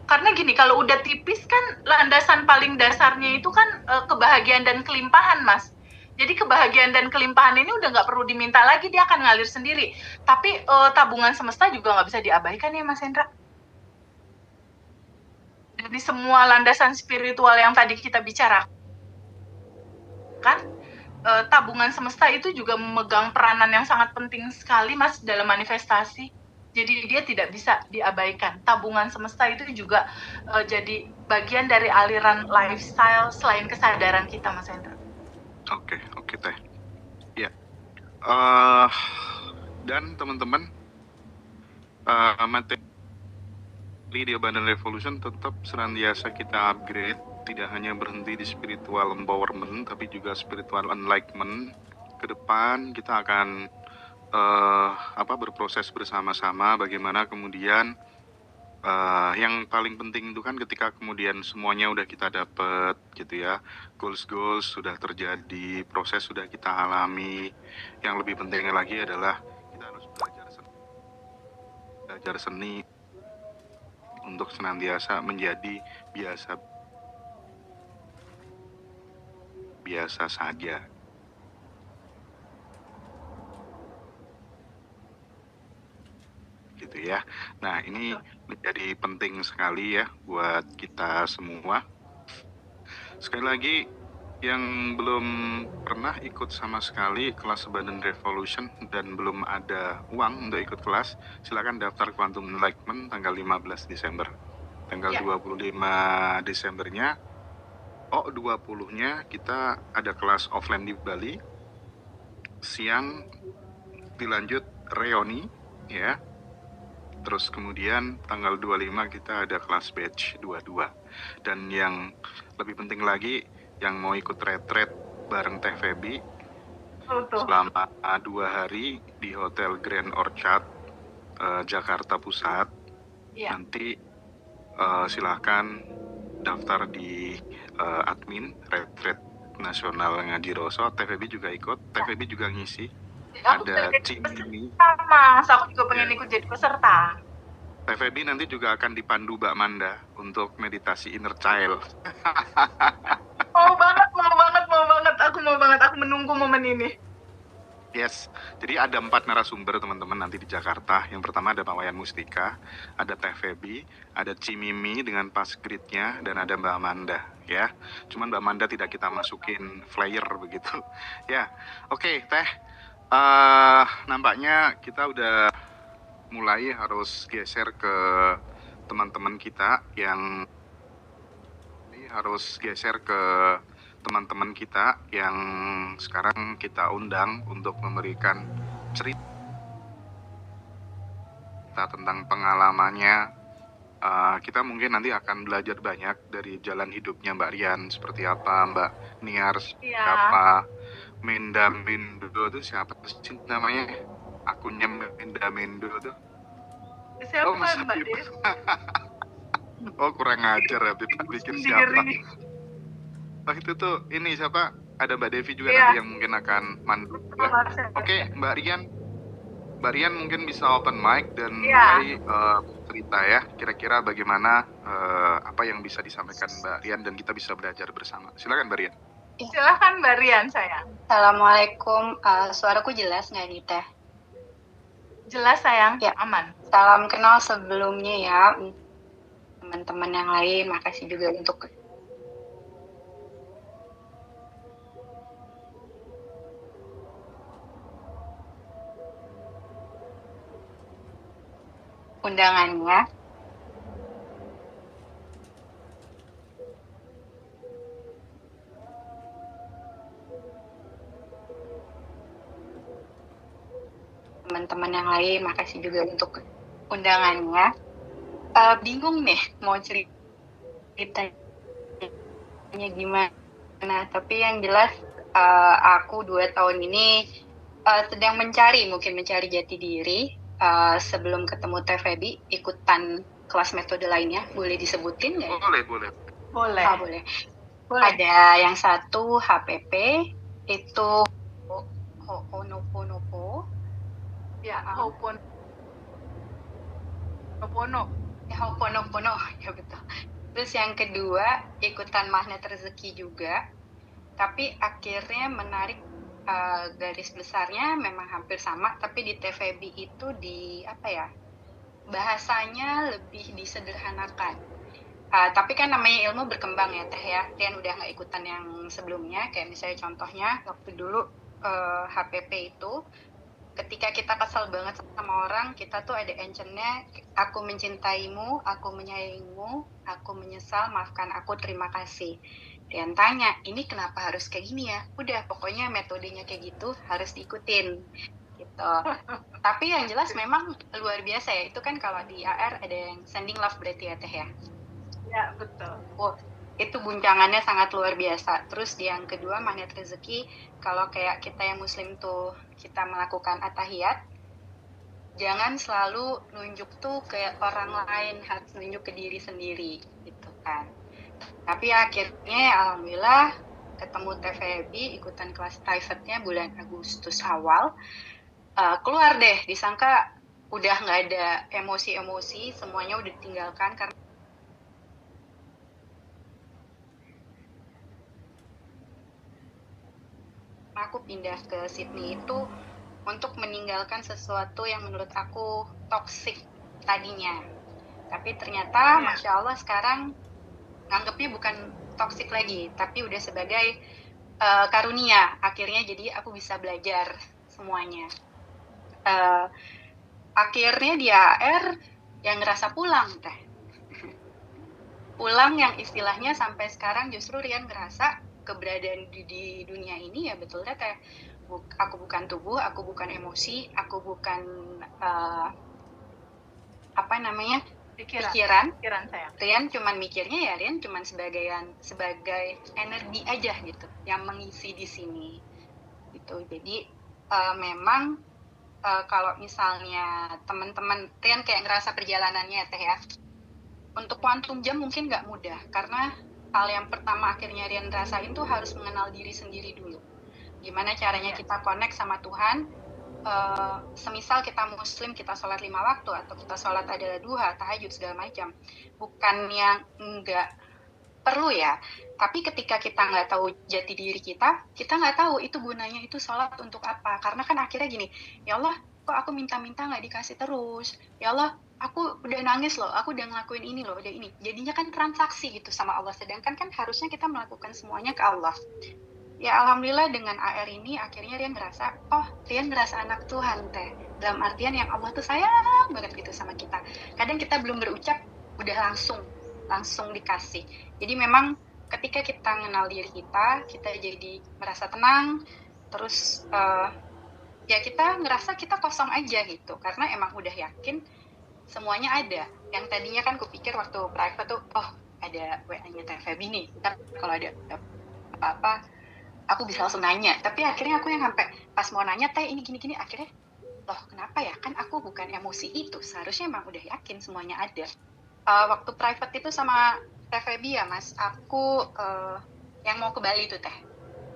Karena gini, kalau udah tipis kan landasan paling dasarnya itu kan kebahagiaan dan kelimpahan, Mas. Jadi kebahagiaan dan kelimpahan ini udah nggak perlu diminta lagi, dia akan ngalir sendiri. Tapi tabungan semesta juga nggak bisa diabaikan ya, Mas Hendra. Dari semua landasan spiritual yang tadi kita bicarakan. kan tabungan semesta itu juga memegang peranan yang sangat penting sekali Mas dalam manifestasi. Jadi dia tidak bisa diabaikan. Tabungan semesta itu juga jadi bagian dari aliran lifestyle selain kesadaran kita Mas Hendra. Oke, Teh. Ya. Eh dan teman-teman, materi di Abundant Revolution tetap senantiasa kita upgrade, tidak hanya berhenti di spiritual empowerment, tapi juga spiritual enlightenment. Ke depan kita akan berproses bersama-sama bagaimana kemudian yang paling penting itu kan ketika kemudian semuanya udah kita dapet gitu ya, goals sudah terjadi, proses sudah kita alami. Yang lebih pentingnya lagi adalah kita harus belajar seni untuk senantiasa menjadi biasa saja. Gitu ya. Nah, ini menjadi penting sekali ya buat kita semua. Sekali lagi, yang belum pernah ikut sama sekali kelas Abundant Revolution dan belum ada uang untuk ikut kelas, silakan daftar Quantum Enlightenment tanggal 15 Desember. Tanggal 25 Desembernya, 20-nya kita ada kelas offline di Bali. Siang dilanjut reuni ya. Terus kemudian tanggal 25 kita ada kelas batch 22. Dan yang lebih penting lagi, yang mau ikut retreat bareng Teh Feby selama 2 hari di Hotel Grand Orchard, Jakarta Pusat. Nanti silahkan daftar di admin retreat nasional Ngaji Roso. Teh Feby juga ikut, Teh Feby juga ngisi. Ada Cimini. Mas, aku juga pengen ikut jadi peserta. Teh Feby nanti juga akan dipandu Mbak Manda untuk meditasi inner child. Mau banget. Aku menunggu momen ini. Yes, jadi ada 4 narasumber teman-teman nanti di Jakarta. Yang pertama ada Pak Wayan Mustika, ada Teh Feby, ada Cimimi dengan pas gridnya, dan ada Mbak Amanda ya. Cuman Mbak Amanda tidak kita masukin flyer begitu. Ya, oke, Teh. Nampaknya kita udah mulai harus geser ke teman-teman kita yang sekarang kita undang untuk memberikan cerita tentang pengalamannya. Kita mungkin nanti akan belajar banyak dari jalan hidupnya Mbak Rian, seperti apa, Mbak Niar siapa, Menda Mindo itu siapa sih namanya, akunnya Menda Mindo tuh siapa Mbak Des? Oh, kurang ajar ya, kita pikir siapa. Oh, itu tuh ini siapa, ada Mbak Devi juga nanti yang mungkin akan mandu ya. Oke, Mbak Rian mungkin bisa open mic dan mulai cerita ya, kira-kira bagaimana apa yang bisa disampaikan Mbak Rian dan kita bisa belajar bersama. Silakan Mbak Rian. Silakan Mbak Rian, sayang. Assalamualaikum, suaraku jelas nggak nih Teh? Jelas sayang, ya. Aman. Salam kenal sebelumnya ya teman-teman yang lain, makasih juga untuk undangannya. Teman-teman yang lain, makasih juga untuk undangannya. Bingung nih mau ceritanya gimana, tapi yang jelas aku 2 tahun ini sedang mencari jati diri. Sebelum ketemu Teh Feby, ikutan kelas metode lainnya, boleh disebutin nggak? Boleh. Boleh. Ada yang satu HPP, itu Ho'oponopono. Ya, Ho'oponopono, ya betul. Terus yang kedua, ikutan magnet rezeki juga. Tapi akhirnya menarik, garis besarnya memang hampir sama, tapi di Teh Feby itu bahasanya lebih disederhanakan. Tapi kan namanya ilmu berkembang ya Teh ya. Rian udah nggak ikutan yang sebelumnya, kayak misalnya contohnya waktu dulu HPP itu, ketika kita kesal banget sama orang, kita tuh ada encennya, aku mencintaimu, aku menyayangimu, aku menyesal, maafkan aku, terima kasih. Rian tanya, ini kenapa harus kayak gini ya? Udah, pokoknya metodenya kayak gitu, harus diikutin gitu. Tapi yang jelas memang luar biasa ya, itu kan kalau di AR ada yang sending love berarti ya Teh ya. Ya, betul. Oh, itu guncangannya sangat luar biasa. Terus yang kedua, magnet rezeki. Kalau kayak kita yang muslim tuh, kita melakukan atahiyat, jangan selalu nunjuk tuh ke orang lain, harus nunjuk ke diri sendiri, gitu kan. Tapi akhirnya, alhamdulillah, ketemu TVB, ikutan kelas private-nya bulan Agustus awal, keluar deh, disangka udah nggak ada emosi-emosi, semuanya udah ditinggalkan, karena aku pindah ke Sydney itu untuk meninggalkan sesuatu yang menurut aku toksik tadinya. Tapi ternyata, Masya Allah, sekarang nganggepnya bukan toksik lagi, tapi udah sebagai karunia. Akhirnya jadi aku bisa belajar semuanya. Akhirnya di AR yang ngerasa pulang, Teh. Pulang yang istilahnya sampai sekarang justru Rian ngerasa keberadaan di dunia ini ya betulnya Teh. Aku bukan tubuh, aku bukan emosi, aku bukan pikiran. Saya. Rian cuman mikirnya ya Rian cuman sebagai energi aja gitu yang mengisi di sini gitu. Jadi memang kalau misalnya teman-teman Rian kayak ngerasa perjalanannya Teh ya, untuk quantum jam mungkin nggak mudah karena hal yang pertama akhirnya Rian rasain tuh harus mengenal diri sendiri dulu. Gimana caranya kita connect sama Tuhan. Semisal kita muslim, kita sholat 5 waktu atau kita sholat adalah duha, tahajud segala macam, bukan yang nggak perlu ya, tapi ketika kita nggak tahu jati diri kita nggak tahu itu gunanya itu sholat untuk apa. Karena kan akhirnya gini, ya Allah kok aku minta-minta nggak dikasih terus, ya Allah aku udah nangis loh, aku udah ngelakuin ini loh, udah ini, jadinya kan transaksi gitu sama Allah, sedangkan kan harusnya kita melakukan semuanya ke Allah. Ya alhamdulillah dengan AR ini akhirnya Rian ngerasa, oh Rian ngerasa anak Tuhan Teh. Dalam artian yang Allah tuh sayang banget gitu sama kita. Kadang kita belum berucap, udah langsung dikasih. Jadi memang ketika kita mengenal diri kita jadi merasa tenang, terus ya kita ngerasa kita kosong aja gitu. Karena emang udah yakin semuanya ada. Yang tadinya kan kupikir waktu private tuh, oh ada WA-nya TVB nih, ntar kalau ada apa-apa aku bisa langsung nanya. Tapi akhirnya aku yang sampai pas mau nanya Teh ini gini-gini, akhirnya loh kenapa ya, kan aku bukan emosi itu, seharusnya emang udah yakin semuanya ada. Waktu private itu sama TVB ya Mas, aku yang mau ke Bali tuh Teh,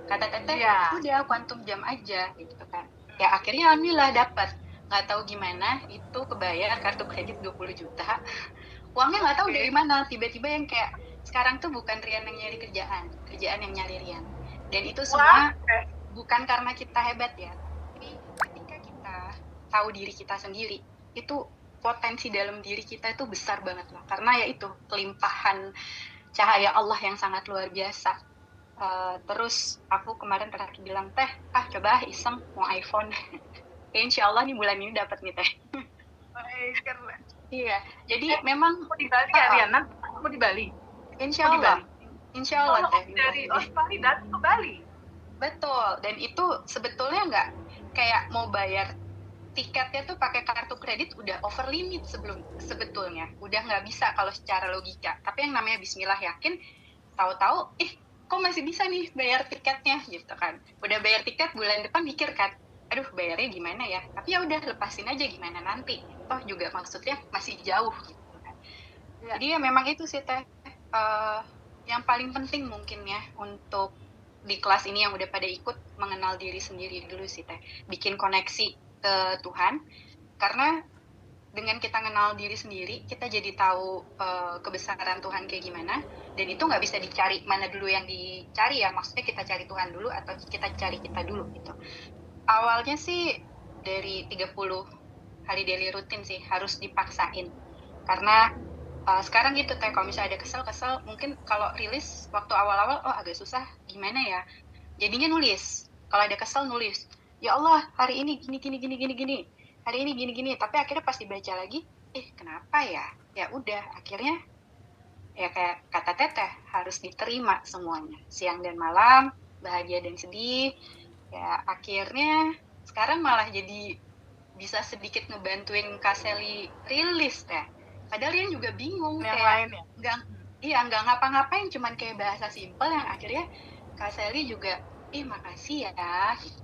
kata Teteh udah quantum jam aja gitu kan. Ya akhirnya alhamdulillah dapat, nggak tahu gimana itu kebayar kartu kredit 20 juta, uangnya nggak tahu dari mana, tiba-tiba yang kayak sekarang tuh bukan Rian yang nyari kerjaan yang nyari Rian. Dan itu semua bukan karena kita hebat ya, tapi ketika kita tahu diri kita sendiri, itu potensi dalam diri kita itu besar banget loh. Karena ya itu kelimpahan cahaya Allah yang sangat luar biasa. Terus aku kemarin terakhir bilang Teh, coba iseng mau iPhone. Insya Allah nih bulan ini dapat nih Teh. Iya, jadi memang mau di Bali ya Riana? Mau di Bali? Insya Allah. Insya Allah Teh. Dari Australia datang ke Bali. Betul, dan itu sebetulnya nggak kayak mau bayar tiketnya tuh pakai kartu kredit udah over limit sebetulnya. Udah nggak bisa kalau secara logika. Tapi yang namanya bismillah yakin, tahu-tahu, kok masih bisa nih bayar tiketnya gitu kan. Udah bayar tiket bulan depan mikir kan, aduh bayarnya gimana ya. Tapi ya udah lepasin aja gimana nanti. Toh juga maksudnya masih jauh gitu kan. Jadi ya memang itu sih Teh. Yang paling penting mungkin ya untuk di kelas ini yang udah pada ikut, mengenal diri sendiri dulu sih Teh. Bikin koneksi ke Tuhan. Karena dengan kita kenal diri sendiri, kita jadi tahu kebesaran Tuhan kayak gimana. Dan itu nggak bisa dicari mana dulu yang dicari ya. Maksudnya kita cari Tuhan dulu atau kita cari kita dulu gitu. Awalnya sih dari 30 hari daily rutin sih harus dipaksain. Karena Sekarang gitu teh, kalau misalnya ada kesel mungkin kalau rilis waktu awal-awal agak susah gimana ya, jadinya nulis. Kalau ada kesel nulis, ya Allah hari ini gini gini gini gini gini, hari ini gini gini, tapi akhirnya pas dibaca lagi, kenapa ya, ya udah akhirnya ya kayak kata teteh, harus diterima semuanya, siang dan malam, bahagia dan sedih. Ya akhirnya sekarang malah jadi bisa sedikit ngebantuin Kak Sally rilis teh. Padahal Rian juga bingung yang kayak lain ya. nggak ngapa-ngapain, cuman kayak bahasa simpel yang akhirnya Kak Sally juga makasih ya gitu.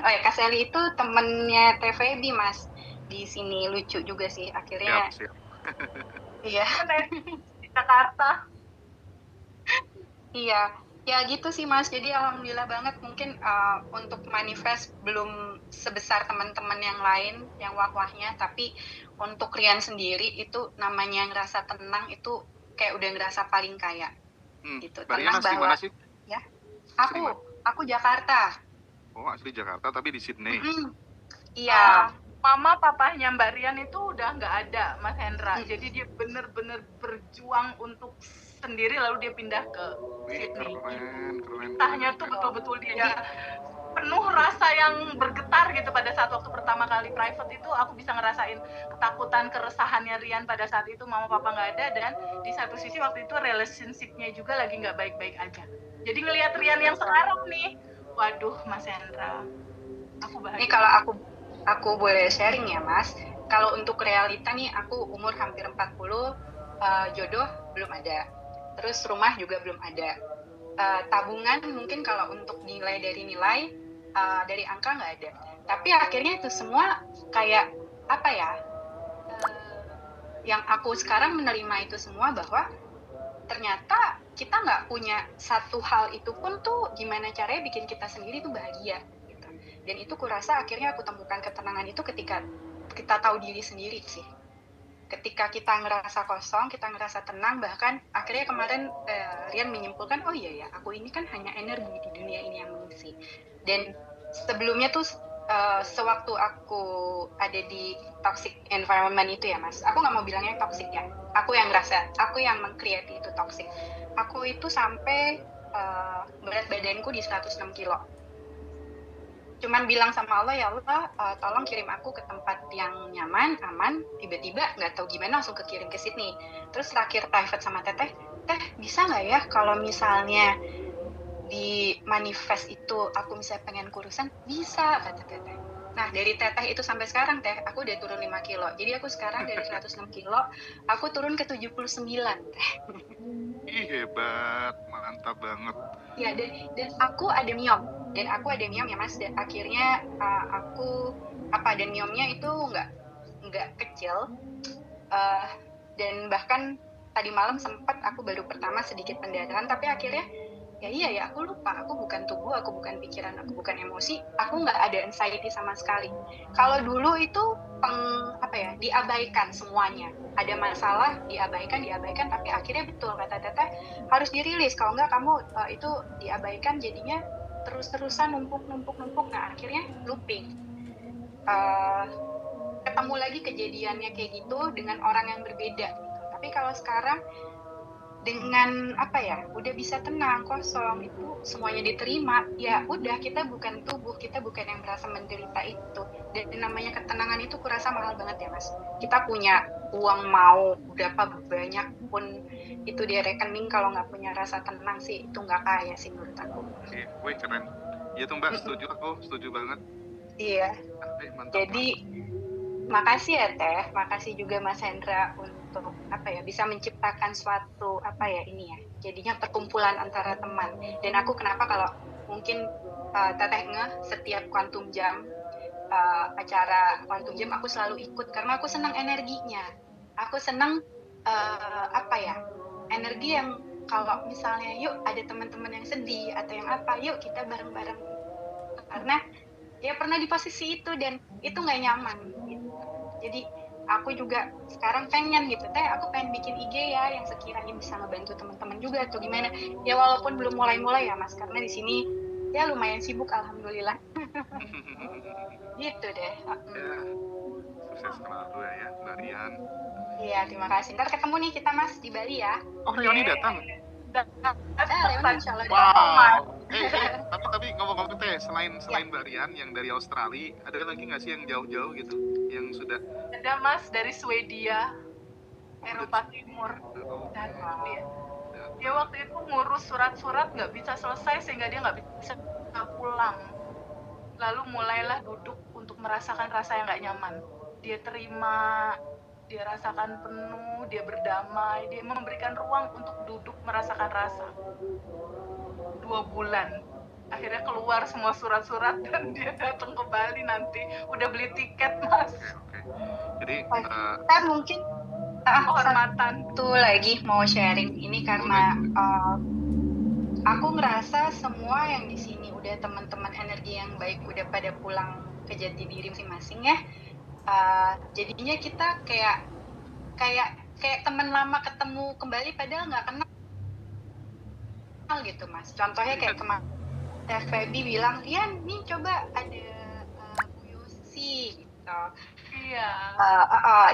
Oh ya, Kak Sally itu temennya TVB Mas, di sini lucu juga sih akhirnya. Siap. Iya. Di Jakarta. Iya, ya gitu sih Mas. Jadi alhamdulillah banget, mungkin untuk manifest belum sebesar teman-teman yang lain yang wah-wahnya, tapi untuk Rian sendiri itu namanya ngerasa tenang itu kayak udah ngerasa paling kaya gitu. Mbak Rian Tenang asli mana bahwa sih? ya, Asli mana? aku Jakarta. Oh, asli Jakarta tapi di Sydney. Iya. Mama papahnya Mbak Rian itu udah nggak ada, Mas Hendra. Jadi dia bener-bener berjuang untuk sendiri lalu dia pindah ke Sydney. Keren. Kisahnya tuh betul-betul dia penuh rasa yang bergetar gitu pada saat waktu pertama kali private itu. Aku bisa ngerasain ketakutan, keresahannya Rian pada saat itu mama papa nggak ada, dan di satu sisi waktu itu relationship-nya juga lagi nggak baik-baik aja. Jadi ngelihat Rian yang sekarang nih, waduh Mas Hendra, aku bahagia. Ini kalau aku boleh sharing ya Mas, kalau untuk realita nih aku umur hampir 40, jodoh belum ada, terus rumah juga belum ada, tabungan mungkin kalau untuk nilai dari angka nggak ada, tapi akhirnya itu semua kayak apa ya, yang aku sekarang menerima itu semua bahwa ternyata kita nggak punya satu hal itu pun tuh gimana caranya bikin kita sendiri tuh bahagia gitu. Dan itu kurasa akhirnya aku temukan ketenangan itu ketika kita tahu diri sendiri sih. Ketika kita ngerasa kosong, kita ngerasa tenang, bahkan akhirnya kemarin Rian menyimpulkan, oh iya ya, aku ini kan hanya energi di dunia ini yang mengisi. Dan sebelumnya tuh sewaktu aku ada di toxic environment itu ya Mas, aku nggak mau bilangnya toxic ya, aku yang meng-create itu toxic. Aku itu sampai berat badanku di 106 kilo. Cuman bilang sama Allah, ya Allah tolong kirim aku ke tempat yang nyaman, aman. Tiba-tiba nggak tahu gimana langsung kekirim ke Sydney. Terus terakhir private sama teteh bisa nggak ya kalau misalnya di manifest itu aku misalnya pengen kurusan? Bisa, kata teteh. Nah dari teteh itu sampai sekarang teh aku udah turun 5 kilo. Jadi aku sekarang dari 106 kilo aku turun ke 79 teh. Ih, hebat, mantap banget. Ya, dan aku ada miom ya Mas, dan akhirnya dan miomnya itu nggak kecil, dan bahkan tadi malam sempat aku baru pertama sedikit pendarahan, tapi akhirnya ya aku lupa, aku bukan tubuh, aku bukan pikiran, aku bukan emosi, aku nggak ada anxiety sama sekali. Kalau dulu itu diabaikan semuanya, ada masalah diabaikan, tapi akhirnya betul kata teteh harus dirilis, kalau nggak kamu itu diabaikan, jadinya terus-terusan numpuk. Nah akhirnya looping, ketemu lagi kejadiannya kayak gitu dengan orang yang berbeda gitu. Tapi kalau sekarang dengan udah bisa tenang, kosong, itu semuanya diterima, ya udah, kita bukan tubuh, kita bukan yang merasa menderita itu. Dan namanya ketenangan itu kurasa mahal banget ya Mas. Kita punya uang mau berapa banyak pun itu di rekening, kalau nggak punya rasa tenang sih itu nggak kaya sih menurut aku. Wih, keren. Iya tuh Mbak, setuju banget. Iya. Mantap. Jadi makasih ya Teh, makasih juga Mas Hendra untuk bisa menciptakan suatu jadinya perkumpulan antara teman. Dan aku kenapa kalau mungkin Teteh setiap Quantum Jam, acara Quantum Jam aku selalu ikut karena aku senang energinya. Aku senang energi yang kalau misalnya yuk ada teman-teman yang sedih atau yang yuk kita bareng-bareng, karena ya pernah di posisi itu dan itu nggak nyaman gitu. Jadi aku juga sekarang pengen gitu aku pengen bikin IG ya yang sekiranya bisa ngebantu teman-teman juga atau gimana ya, walaupun belum mulai ya Mas, karena di sini ya lumayan sibuk alhamdulillah. Gitu deh. sukses selalu ya Mbak Rian. Iya, terima kasih. Ntar ketemu nih kita Mas di Bali ya. Oh, Rioni datang. Leoni insya Allah Wow. Tapi ngomong-ngomong teh, selain Ya. Mbak Rian yang dari Australia, ada lagi nggak sih yang jauh-jauh gitu, yang sudah? Ada Mas dari Swedia, Eropa Timur. Oh, Dan oke. dia waktu itu ngurus surat-surat nggak bisa selesai sehingga dia nggak bisa pulang. Lalu mulailah duduk untuk merasakan rasa yang nggak nyaman. Dia terima, dia rasakan penuh, dia berdamai, dia memberikan ruang untuk duduk merasakan rasa. 2 bulan. Akhirnya keluar semua surat-surat dan dia datang ke Bali nanti. Udah beli tiket, Mas. Oke. Jadi Kita mungkin Kehormatan. satu lagi mau sharing ini karena aku ngerasa semua yang di sini udah teman-teman energi yang baik udah pada pulang ke jati diri masing-masing ya. Jadinya kita kayak teman lama ketemu kembali padahal nggak kenal gitu Mas. Contohnya kayak kemarin Teh Feby bilang, Rian nih coba ada Bu Yosi gitu. Iya.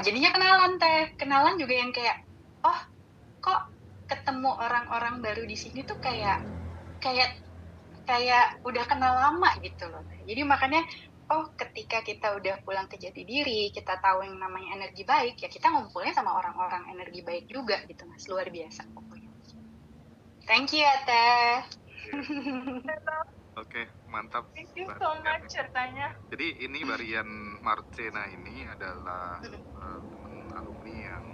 Jadinya kenalan juga yang kayak, oh kok ketemu orang-orang baru di sini tuh kayak udah kenal lama gitu loh. Jadi makanya ketika kita udah pulang ke jati diri, kita tahu yang namanya energi baik, ya kita ngumpulnya sama orang-orang energi baik juga gitu Mas. Luar biasa pokoknya. Thank you ya Teh. Oke, mantap. Thank you so much ceritanya. Jadi ini Rian Marcena ini adalah teman alumni yang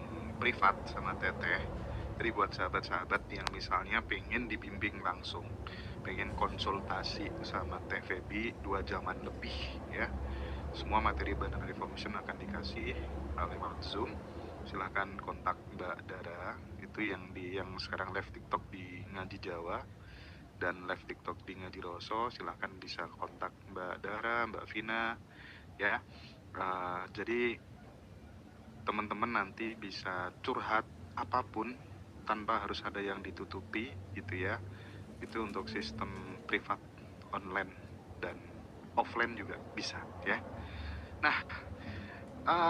privat sama Teteh. Jadi buat sahabat-sahabat yang misalnya pengen dibimbing langsung, pengen konsultasi sama Teh Feby 2 jaman lebih ya. Semua materi Bandung Revolution akan dikasih lewat Zoom. Silahkan kontak Mbak Dara, itu yang sekarang live TikTok di Ngaji Jawa dan live TikTok di Ngaji Roso. Silahkan bisa kontak Mbak Dara, Mbak Vina ya. Jadi teman-teman nanti bisa curhat apapun tanpa harus ada yang ditutupi gitu ya. Itu untuk sistem privat online dan offline juga bisa ya. Nah,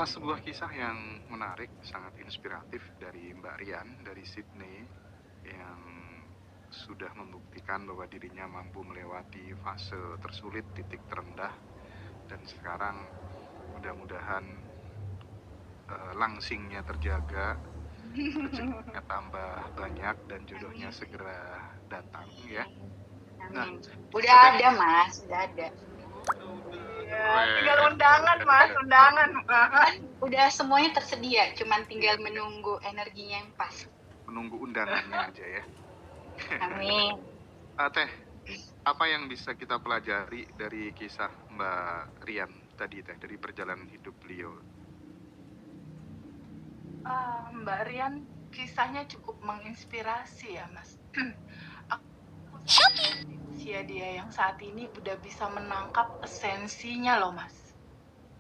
sebuah kisah yang menarik, sangat inspiratif dari Mbak Rian dari Sydney yang sudah membuktikan bahwa dirinya mampu melewati fase tersulit, titik terendah, dan sekarang mudah-mudahan langsingnya terjaga, rezekinya tambah banyak dan jodohnya segera datang ya. Amin. Udah ada Mas, udah ada. Tinggal undangan Mas, undangan. Udah semuanya tersedia, cuman tinggal menunggu energinya yang pas. Menunggu undangannya aja ya. Amin. Teh, apa yang bisa kita pelajari dari kisah Mbak Rian tadi Teh, dari perjalanan hidup beliau? Mbak Rian kisahnya cukup menginspirasi ya Mas. Usia dia yang saat ini udah bisa menangkap esensinya loh Mas.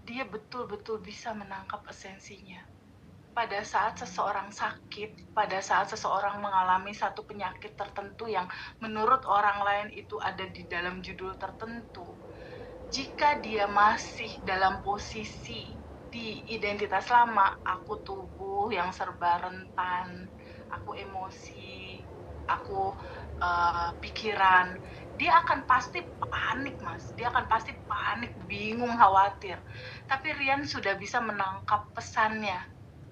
Dia betul-betul bisa menangkap esensinya. Pada saat seseorang sakit, pada saat seseorang mengalami satu penyakit tertentu yang menurut orang lain itu ada di dalam judul tertentu, jika dia masih dalam posisi di identitas lama, aku tubuh yang serba rentan, aku emosi, aku pikiran, dia akan pasti panik Mas, dia akan pasti panik, bingung, khawatir. Tapi Rian sudah bisa menangkap pesannya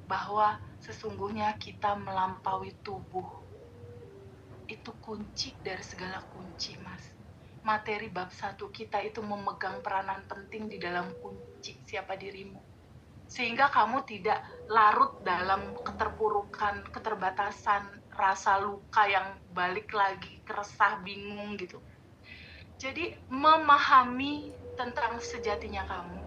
bahwa sesungguhnya kita melampaui tubuh. Itu kunci dari segala kunci Mas. Materi bab 1 kita itu memegang peranan penting di dalam kunci siapa dirimu. Sehingga kamu tidak larut dalam keterpurukan, keterbatasan, rasa luka yang balik lagi, keresah, bingung gitu. Jadi memahami tentang sejatinya kamu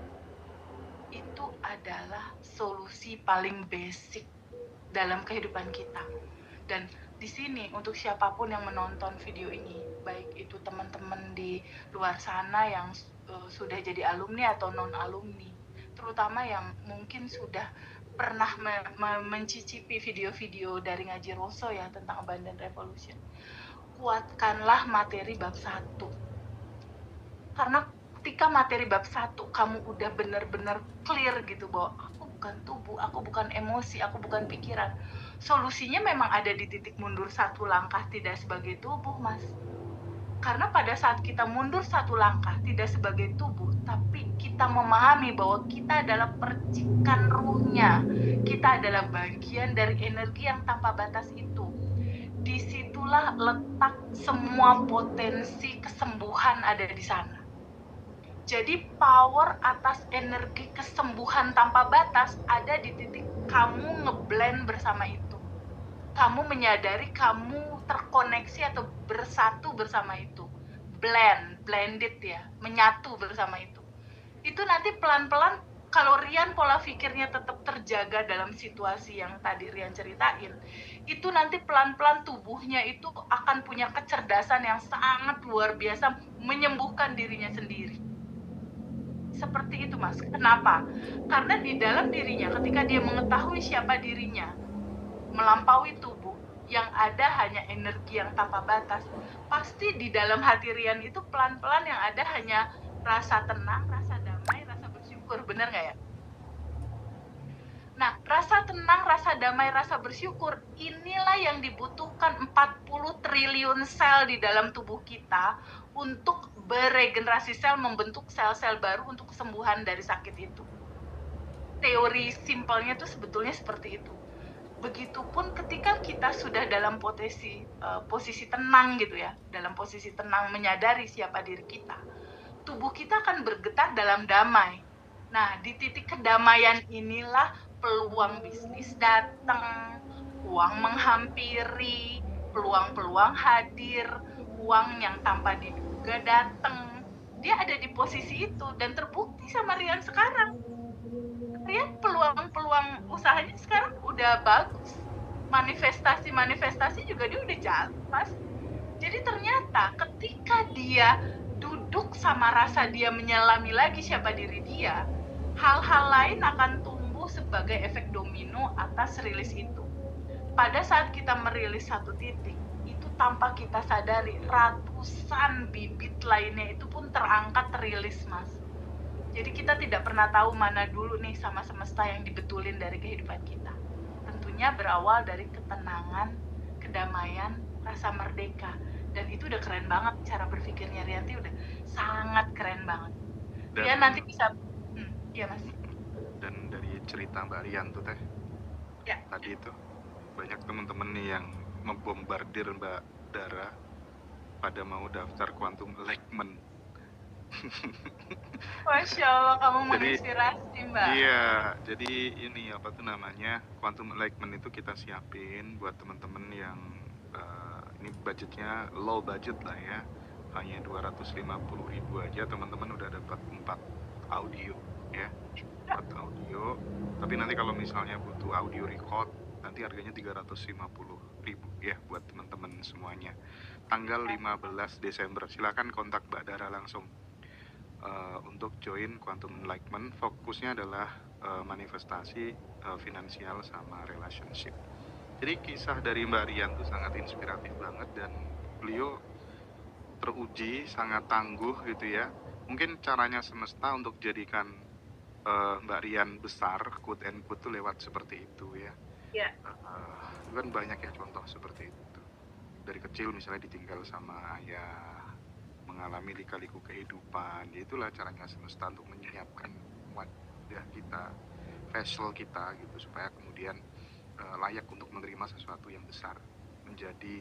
itu adalah solusi paling basic dalam kehidupan kita. Dan di sini untuk siapapun yang menonton video ini, baik itu teman-teman di luar sana yang sudah jadi alumni atau non-alumni, terutama yang mungkin sudah pernah mencicipi video-video dari Ngaji Roso ya tentang Abundant Revolution, kuatkanlah materi bab 1. Karena ketika materi bab 1 kamu udah benar-benar clear gitu bahwa aku bukan tubuh, aku bukan emosi, aku bukan pikiran. Solusinya memang ada di titik mundur 1 langkah tidak sebagai tubuh, Mas. Karena pada saat kita mundur 1 langkah tidak sebagai tubuh, tapi kita memahami bahwa kita adalah percikan ruhnya. Kita adalah bagian dari energi yang tanpa batas itu. Disitulah letak semua potensi kesembuhan ada di sana. Jadi power atas energi kesembuhan tanpa batas ada di titik kamu ngeblend bersama itu. Kamu menyadari kamu terkoneksi atau bersatu bersama itu. Blended ya, menyatu bersama itu. Itu nanti pelan-pelan kalau Rian pola pikirnya tetap terjaga dalam situasi yang tadi Rian ceritain, itu nanti pelan-pelan tubuhnya itu akan punya kecerdasan yang sangat luar biasa menyembuhkan dirinya sendiri. Seperti itu, Mas. Kenapa? Karena di dalam dirinya ketika dia mengetahui siapa dirinya, melampaui tubuh, yang ada hanya energi yang tanpa batas, pasti di dalam hati Rian itu pelan-pelan yang ada hanya rasa tenang, rasa damai, rasa bersyukur. Benar nggak ya? Nah, rasa tenang, rasa damai, rasa bersyukur, inilah yang dibutuhkan 40 triliun sel di dalam tubuh kita untuk beregenerasi sel, membentuk sel-sel baru untuk kesembuhan dari sakit itu. Teori simpelnya itu sebetulnya seperti itu. Begitupun ketika kita sudah dalam posisi tenang gitu ya, dalam posisi tenang menyadari siapa diri kita, tubuh kita akan bergetar dalam damai. Nah, di titik kedamaian inilah peluang bisnis datang, uang menghampiri, peluang-peluang hadir, uang yang tanpa diduga datang. Dia ada di posisi itu dan terbukti sama Rian sekarang. Rian peluang-peluang usahanya sekarang udah bagus. Manifestasi juga dia udah jalan, Mas. Jadi ternyata ketika dia duduk sama rasa dia menyelami lagi siapa diri dia, hal-hal lain akan tumbuh sebagai efek domino atas rilis itu. Pada saat kita merilis satu titik, itu tanpa kita sadari ratusan bibit lainnya itu pun terangkat terilis, Mas. Jadi kita tidak pernah tahu mana dulu nih sama semesta yang dibetulin dari kehidupan kita. Tentunya berawal dari ketenangan, kedamaian, rasa merdeka. Dan itu udah keren banget cara berpikirnya Rianti, udah sangat keren banget. Dia nanti bisa, iya Mas. Dan dari cerita Mbak Rian tuh teh, ya. Tadi itu banyak teman-teman nih yang membombardir Mbak Dara pada mau daftar Quantum Enlightenment. Masya Allah, kamu menginspirasi Mbak. Iya, jadi ini apa tuh namanya, Quantum Enlightenment itu kita siapin buat teman-teman yang ini budgetnya low budget lah ya, hanya 250.000 aja teman-teman udah dapat 4 audio ya, 4 audio. Tapi nanti kalau misalnya butuh audio record, nanti harganya 350.000 ya buat teman-teman semuanya. Tanggal 15 Desember, silakan kontak Mbak Dara langsung. Untuk join Quantum Enlightenment, fokusnya adalah manifestasi, finansial sama relationship. Jadi kisah dari Mbak Rian tuh sangat inspiratif banget dan beliau teruji, sangat tangguh gitu ya. Mungkin caranya semesta untuk jadikan Mbak Rian besar, quote and quote tuh lewat seperti itu ya. Iya. Kan banyak ya contoh seperti itu. Dari kecil misalnya ditinggal sama ayah, mengalami lika-liku kehidupan, itulah caranya semesta untuk menyiapkan wadah kita, vessel kita gitu, supaya kemudian layak untuk menerima sesuatu yang besar, menjadi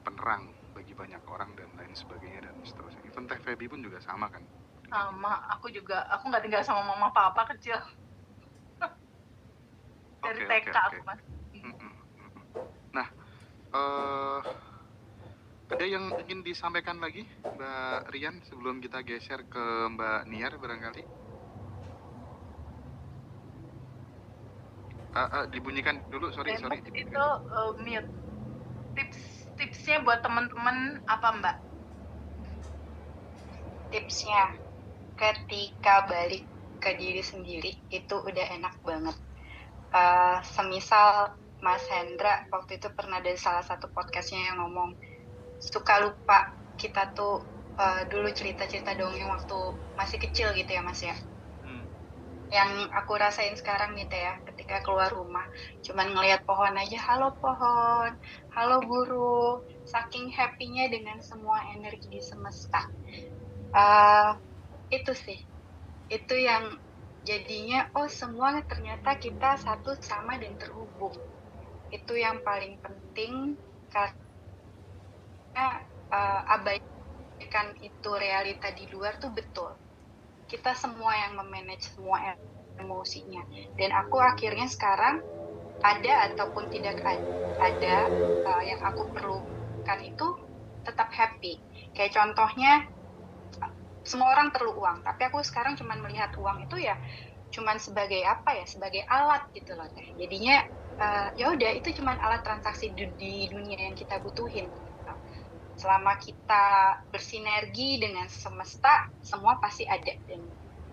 penerang bagi banyak orang dan lain sebagainya dan seterusnya. Even Teh Feby pun juga sama kan? Sama, aku nggak tinggal sama mama papa kecil. Dari TK aku Mas. Nah, ada yang ingin disampaikan lagi Mbak Rian sebelum kita geser ke Mbak Niar barangkali? Dibunyikan dulu, sorry. Itu mute. Tipsnya buat teman-teman apa Mbak? Tipsnya, ketika balik ke diri sendiri itu udah enak banget. Semisal Mas Hendra waktu itu pernah dari salah satu podcastnya yang ngomong, suka lupa kita tuh dulu cerita-cerita dongeng waktu masih kecil gitu ya Mas ya. Hmm. Yang aku rasain sekarang nih Teh ya, ketika keluar rumah, cuman ngelihat pohon aja, halo pohon, halo burung, saking happy-nya dengan semua energi di semesta. Eh, itu sih, itu yang jadinya, oh semua ternyata kita satu sama dan terhubung. Itu yang paling penting karena abaikan itu realita di luar tuh betul. Kita semua yang memanage semua emosinya. Dan aku akhirnya sekarang ada ataupun tidak ada yang aku perlukan itu tetap happy. Kayak contohnya semua orang perlu uang, tapi aku sekarang cuman melihat uang itu ya cuman sebagai apa ya, sebagai alat gitu loh Teh. Jadinya ya udah itu cuman alat transaksi di dunia yang kita butuhin gitu. Selama kita bersinergi dengan semesta, semua pasti ada dan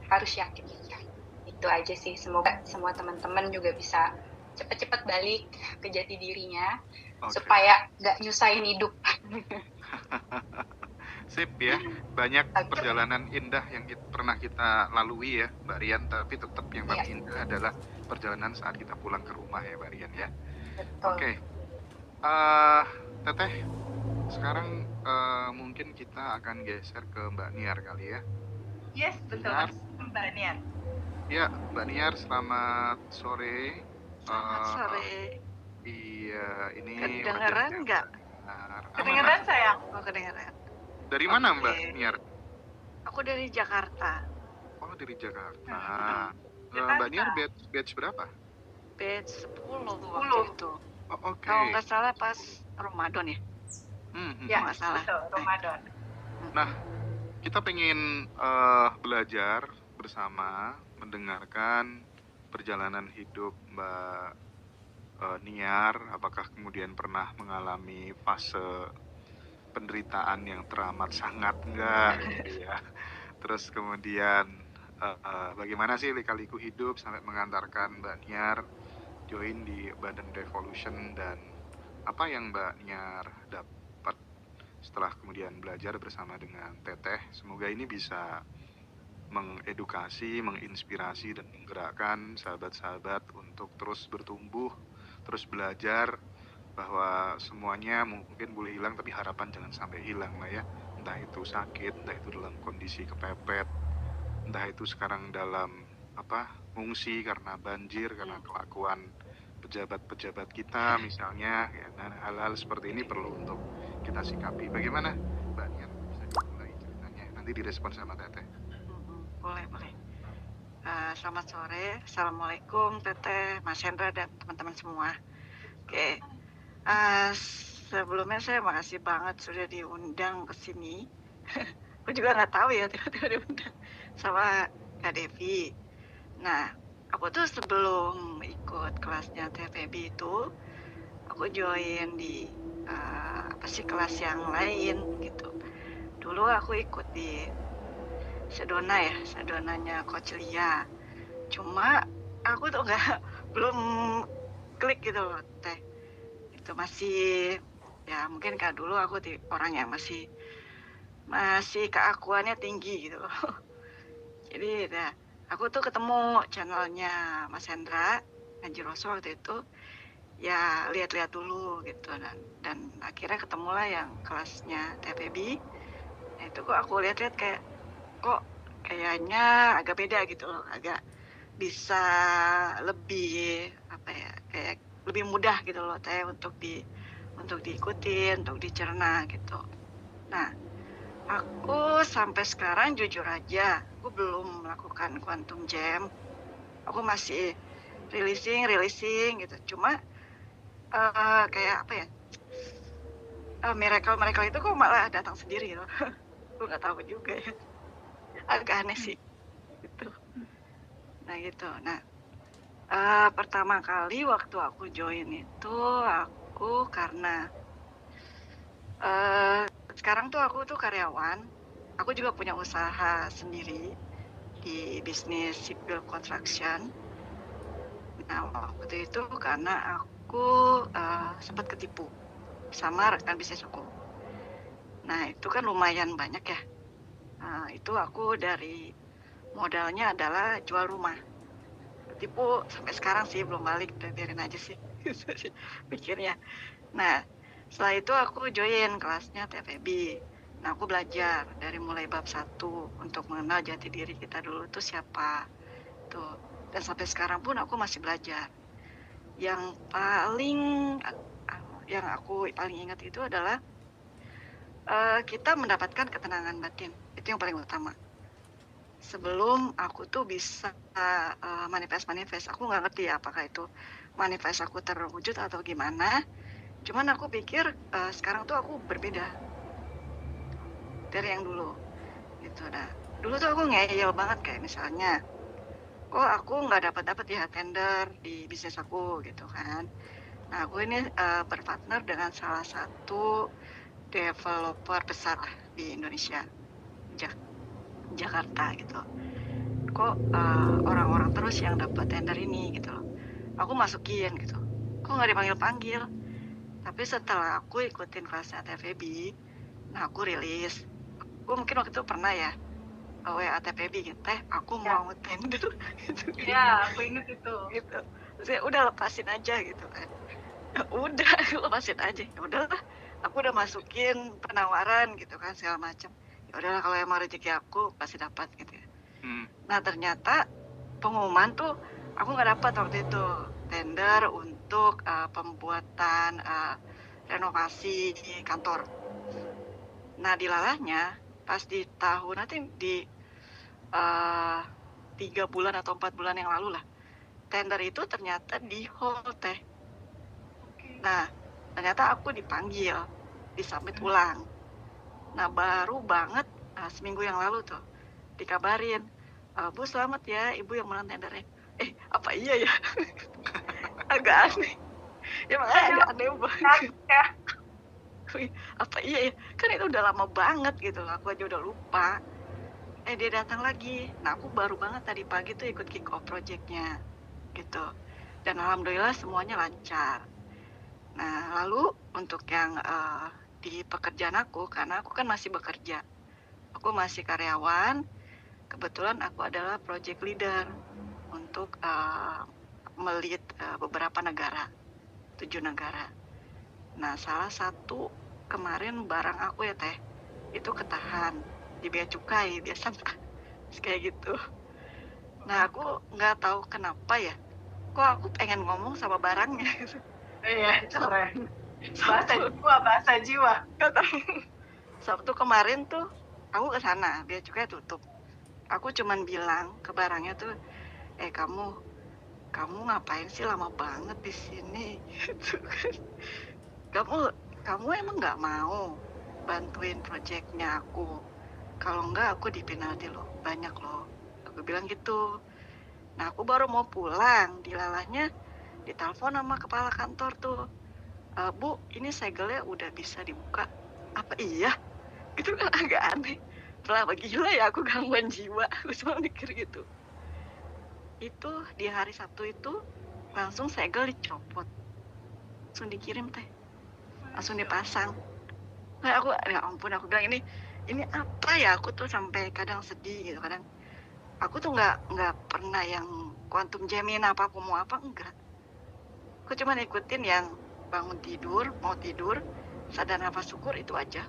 harus yakin itu. Itu aja sih. Semoga semua teman-teman juga bisa cepat-cepat balik ke jati dirinya Oke. supaya nggak nyusahin hidup. Sip ya, banyak Oke. perjalanan indah yang pernah kita lalui ya Mbak Rian, tapi tetap yang Iya, paling indah adalah perjalanan saat kita pulang ke rumah ya Mbak Rian ya. betul. Oke, Teteh, sekarang mungkin kita akan geser ke Mbak Niar kali ya. Yes, betul Niar, Mas. Mbak Nian. ya Mbak Niar, selamat sore. Selamat Eh, sore. Iya, ini Kedengeran wajahnya nggak? Mbak Niar. Aman, Kedengeran aman. sayang? Oh, kedengeran. Dari mana Oke. Mbak Niar? Aku dari Jakarta. Oh, dari Jakarta. Jakarta. Mbak Niar batch berapa? Batch 10 waktu 10. itu. Oh, oke. Kalau nggak salah pas Ramadan ya? Ya, Kalau nggak salah. betul, Ramadan. Nah, kita pengen belajar bersama, mendengarkan perjalanan hidup Mbak Niar. Apakah kemudian pernah mengalami fase penderitaan yang teramat sangat enggak gitu ya. Terus kemudian bagaimana sih lika-liku hidup sampai mengantarkan Mbak Niar join di Badan Revolution, dan apa yang Mbak Niar dapat setelah kemudian belajar bersama dengan Teteh. Semoga ini bisa mengedukasi, menginspirasi, dan menggerakkan sahabat-sahabat untuk terus bertumbuh, terus belajar bahwa semuanya mungkin boleh hilang, tapi harapan jangan sampai hilang lah ya. Entah itu sakit, entah itu dalam kondisi kepepet, entah itu sekarang dalam ngungsi karena banjir, karena kelakuan pejabat-pejabat kita misalnya ya. Dan hal-hal seperti ini perlu untuk kita sikapi. Bagaimana Mbak Nian, bisa dimulai ceritanya, nanti direspon sama Teteh. Boleh. Selamat sore. Assalamualaikum Teteh, Mas Hendra, dan teman-teman semua. Oke. Sebelumnya saya makasih banget sudah diundang ke sini. Aku juga nggak tahu ya tiba-tiba diundang sama Kak Devi. Nah, aku tuh sebelum ikut kelasnya TVB itu, aku join di kelas yang lain gitu. Dulu aku ikut di Sedonanya Coach Lia. Cuma aku tuh belum klik gitu loh Teh. Itu masih ya mungkin Kak dulu aku orang yang masih keakuannya tinggi gitu loh. Jadi ya, aku tuh ketemu channelnya Mas Hendra Najiroso waktu itu, ya lihat-lihat dulu gitu, dan akhirnya ketemulah yang kelasnya TPB. Nah, itu kok aku lihat-lihat kok kayaknya agak beda gitu loh, agak bisa lebih kayak lebih mudah gitu loh Teh untuk diikutin, untuk dicerna gitu. Nah, aku sampai sekarang jujur aja, aku belum melakukan quantum jam. Aku masih releasing gitu. Cuma kayak miracle itu kok malah datang sendiri gitu. Aku nggak tahu juga ya. Agak aneh sih. Gitu. Nah gitu. Nah, pertama kali waktu aku join itu aku karena sekarang tuh aku tuh karyawan. Aku juga punya usaha sendiri di bisnis civil construction. Nah, waktu itu karena aku sempat ketipu sama rekan bisnis aku. Nah itu kan lumayan banyak ya. Itu aku dari modalnya adalah jual rumah. Tipu sampai sekarang sih belum balik, udah biarin aja sih pikirnya. Nah setelah itu aku join kelasnya TFEB. Nah aku belajar dari mulai bab 1 untuk mengenal jati diri kita dulu tuh siapa tuh. Dan sampai sekarang pun aku masih belajar. Yang aku paling ingat itu adalah kita mendapatkan ketenangan batin. Itu yang paling utama. Sebelum aku tuh bisa manifest, aku nggak ngerti apakah itu manifest aku terwujud atau gimana. Cuman aku pikir sekarang tuh aku berbeda dari yang dulu gitu. Nah dulu tuh aku ngeyel banget, kayak misalnya aku nggak dapat ya tender di bisnis aku gitu kan. Nah aku ini berpartner dengan salah satu developer besar lah di Indonesia, Jakarta gitu. Kok orang-orang terus yang dapat tender ini gitu loh. Aku masukin gitu. Kok nggak dipanggil-panggil. Tapi setelah aku ikutin kelasnya TFEB, nah aku rilis. Gue mungkin waktu itu pernah ya WA TFEB gitu, aku mau tender gitu. Iya, aku inget itu. Gitu. Terus ya udah lepasin aja gitu kan. Udah lepasin aja. Ya udahlah. Aku udah masukin penawaran gitu kan segala macam. Ya udahlah kalau emang rezeki aku pasti dapat gitu ya. Nah ternyata pengumuman tuh aku nggak dapat waktu itu tender untuk pembuatan renovasi kantor. Nah dilalahnya pas di tahun nanti di 3 bulan atau 4 bulan yang lalu lah, tender itu ternyata di hold teh. Nah ternyata aku dipanggil, disubmit ulang. Nah baru banget seminggu yang lalu tuh dikabarin, Bu selamat ya ibu yang menang tendernya. Apa iya ya? Agak aneh. Ya makanya agak aneh banget. Apa iya ya? Kan itu udah lama banget gitu loh, aku aja udah lupa. Dia datang lagi. Nah aku baru banget tadi pagi tuh ikut kick off projectnya gitu. Dan alhamdulillah semuanya lancar. Nah lalu untuk yang di pekerjaan aku, karena aku kan masih bekerja, aku masih karyawan. Kebetulan aku adalah project leader untuk melead beberapa negara, 7 negara. Nah salah satu kemarin barang aku ya teh itu ketahan di bea cukai, biasa kayak gitu. Nah aku nggak tahu kenapa ya, kok aku pengen ngomong sama barangnya gitu. Iya, keren. Bahasa jiwa. Sabtu kemarin tuh aku ke sana, bea cukai tutup. Aku cuman bilang ke barangnya tuh, kamu ngapain sih lama banget di sini? Gitu kan. Kamu emang nggak mau bantuin proyeknya aku? Kalau nggak aku di penalti loh, banyak loh. Aku bilang gitu. Nah aku baru mau pulang, dilalahnya ditelepon sama kepala kantor tuh. Bu, ini segelnya udah bisa dibuka. Apa iya? Itu kan agak aneh. Terlalu gila ya aku gangguan jiwa. Aku cuma mikir gitu. Itu di hari Sabtu itu langsung segel dicopot. Langsung dikirim teh. Langsung dipasang. Nah aku, ya ampun, aku bilang ini apa ya, aku tuh sampai kadang sedih gitu. Kadang aku tuh nggak pernah yang quantum jamming apa aku mau apa, enggak. Aku cuma ikutin yang bangun tidur, mau tidur, sadar nafas syukur, itu aja.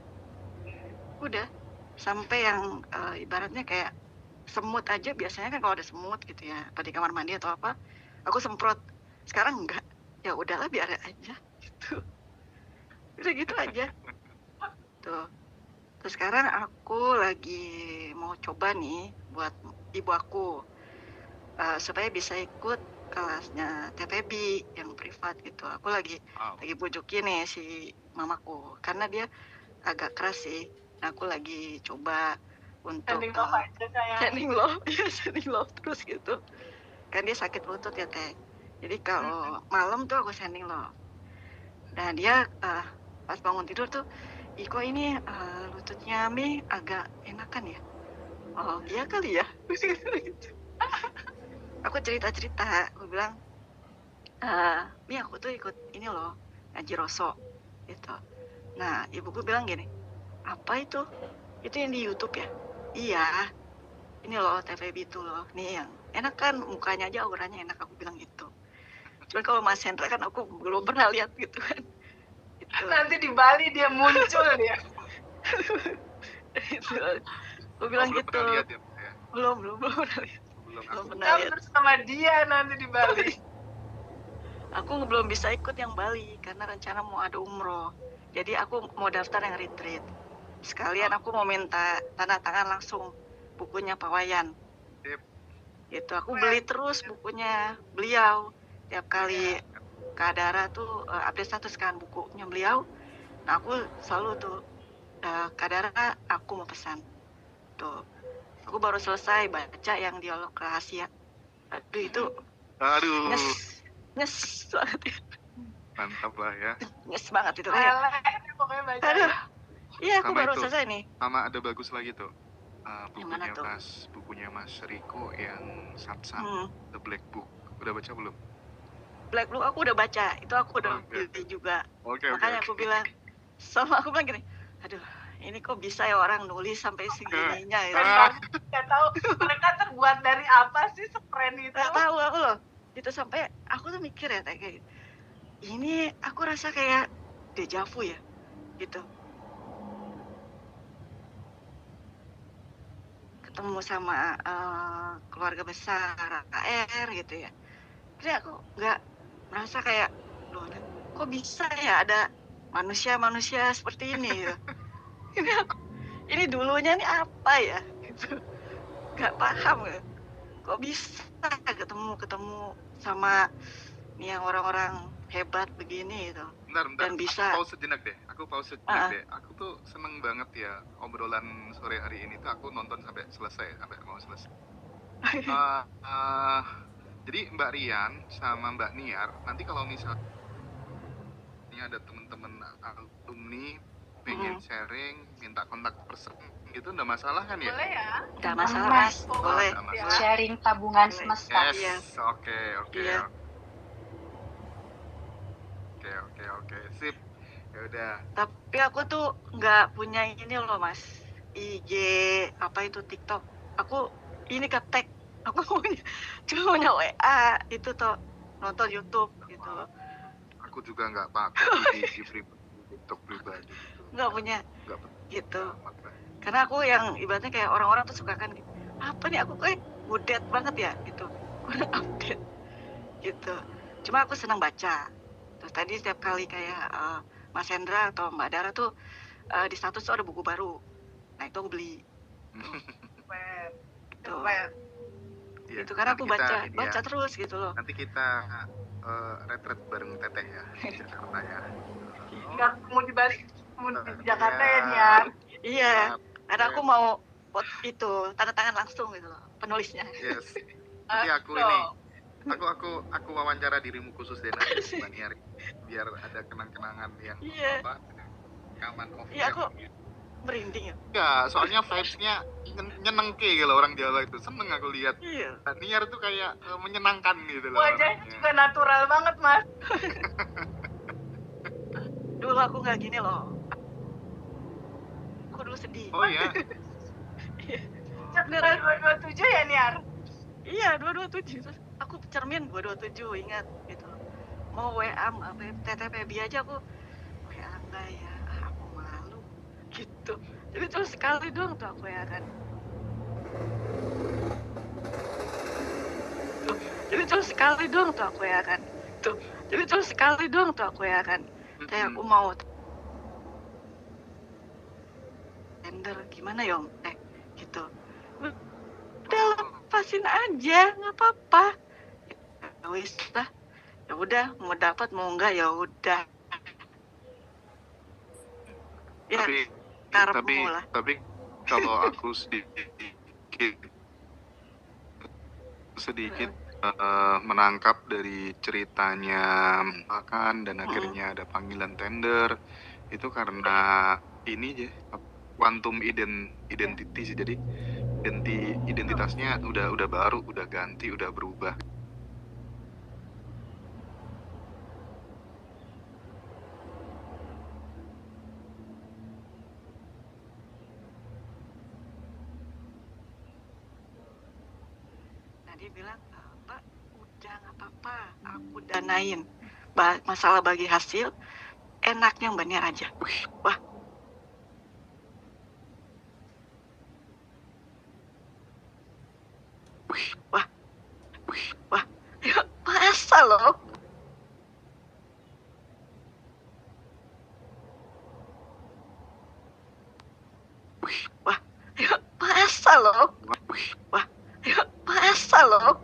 Udah. Sampai yang ibaratnya kayak semut aja, biasanya kan kalau ada semut gitu ya, pada di kamar mandi atau apa, aku semprot. Sekarang enggak. Ya udahlah biar aja gitu. Udah gitu aja. Tuh. Terus sekarang aku lagi mau coba nih buat ibu aku supaya bisa ikut kelasnya TPB yang privat gitu. Aku lagi bujukin nih si mamaku karena dia agak keras sih. Nah, aku lagi coba untuk sending love terus gitu. Kan dia sakit lutut ya teh. Jadi kalau malam tuh aku sending love. Nah dia pas bangun tidur tuh, kok ini lututnya Mi agak enakan ya? Oh iya kali ya. Aku cerita, aku bilang, Mi aku tuh ikut ini loh, ngaji rosok gitu. Nah ibuku bilang gini, apa itu? Itu yang di YouTube ya? Iya, ini loh TVB itu loh. Nih yang enak kan, mukanya aja auranya enak, aku bilang gitu. Cuman kalau Mas Hendra kan aku belum pernah lihat gitu kan. Gitu. Nanti di Bali dia muncul dia. Gitu. Aku bilang belum gitu. pernah lihat ya, Mbak, ya? Belum pernah lihat. Belum Belum aku. pernah Kamu lihat. bersama dia nanti di Bali. Aku belum bisa ikut yang Bali karena rencana mau ada umroh. Jadi aku mau daftar yang retreat. Sekalian aku mau minta tanda tangan langsung bukunya Pak Wayan. Sip. Gitu. Aku beli terus bukunya beliau. Tiap kali Kak Dara tuh update status kan bukunya beliau. Nah aku selalu tuh Kak Dara aku mau pesan. Tuh. Aku baru selesai baca yang dialog rahasia. Aduh itu Aduh, nyes banget ya. mantap lah ya. Nyes banget itu kayak. Lele, pokoknya baca. Aduh. Iya, aku Sama baru itu. selesai nih. Sama ada bagus lagi tuh. Yang mana tuh? Bukunya Mas Riko yang Satsang, Hmm. The Black Book. Udah baca belum? Black Blue aku udah baca, itu aku udah Oke. beli juga. Oke. Makanya aku bilang, aku bilang gini, aduh ini kok bisa ya orang nulis sampai segininya ya. Gak tahu mereka terbuat dari apa sih sekeren itu. Gak tahu aku loh. Itu sampai aku tuh mikir ya kayak ini aku rasa kayak deja vu ya gitu. Ketemu sama keluarga besar KR gitu ya. Jadi aku nggak merasa kayak loh kok bisa ya ada manusia-manusia seperti ini gitu. ini dulunya nih apa ya gitu. Nggak paham ya. Kok bisa ketemu sama nih yang orang-orang hebat begini gitu. Bentar. Dan bisa. Aku pause sejenak deh. Aku tuh seneng banget ya obrolan sore hari ini tuh aku nonton sampai mau selesai. Jadi Mbak Rian sama Mbak Niar, nanti kalau misalnya ada teman-teman alumni pengen sharing, minta kontak person gitu, nggak masalah kan ya? Boleh ya? Nggak masalah Mas. boleh. Nggak masalah. Sharing tabungan Boleh. semesta. Yes, oke. Iya. Oke, sip. Ya udah. Tapi aku tuh nggak punya ini loh mas, IG apa itu TikTok. Aku ini ketek. Aku cuma punya WA itu tuh nonton YouTube gitu. Aku juga nggak pakai IG pribadi, TikTok pribadi gitu. Nggak punya Nggak gitu. amat lah. Karena aku yang ibaratnya kayak orang-orang tuh suka kan apa nih aku kayak mudet banget ya gitu. Kurang update gitu. Cuma aku senang baca. Terus tadi setiap kali kayak Mas Hendra atau Mbak Dara tuh di status tuh ada buku baru. Nah itu aku beli. Tuh. Iya, Gitu karena nanti aku kita- baca iya, terus gitu loh. nanti kita retret bareng Teteh ya di Jakarta ya. Nggak mau di Bali, mau di Jakarta Iya. ya Niar. Iya. Karena aku mau buat itu tanda tangan langsung gitu loh penulisnya. Yes. Nanti aku ini aku wawancara dirimu khusus deh nanti Mbak Niar, biar ada kenang-kenangan yang Iya. rekaman off Iya, cam aku- gitu. Merinding ya. Ya, soalnya vibes-nya nyeneng kalau orang Jawa itu. Seneng aku lihat. Iya. Mbak Niar tuh kayak menyenangkan gitu loh. Wajahnya orangnya. juga natural banget mas. Dulu aku nggak gini loh. Aku dulu sedih. Oh ya. Beneran 227 ya Niar? Iya 227. Terus aku cermin 227 ingat gitu. Mau WA apa TTPB aja aku WA enggak ya. Aku malu gitu. Jadi cuma sekali doang tuh aku ya kan. Tuh. Jadi cuma sekali doang tuh aku ya kan. Tuh. Jadi cuma sekali doang tuh aku ya kan. Kayak aku mau tender gimana Yong? Gitu. Udah lepasin aja, nggak apa-apa. Ya wis lah. Ya udah, mau dapat mau enggak ya udah. Ya, karepmu lah. Tapi kalau aku sedikit menangkap dari ceritanya makan dan akhirnya ada panggilan tender itu karena ini aja quantum identity sih, jadi identitasnya udah baru, udah ganti, udah berubah. dia bilang, Mbak udah nggak apa-apa, aku danain. Masalah bagi hasil, enaknya Mbak Niar aja. Wah, wah, wah, ya masa loh? Wah, ya masa loh? Wah, ya masa loh?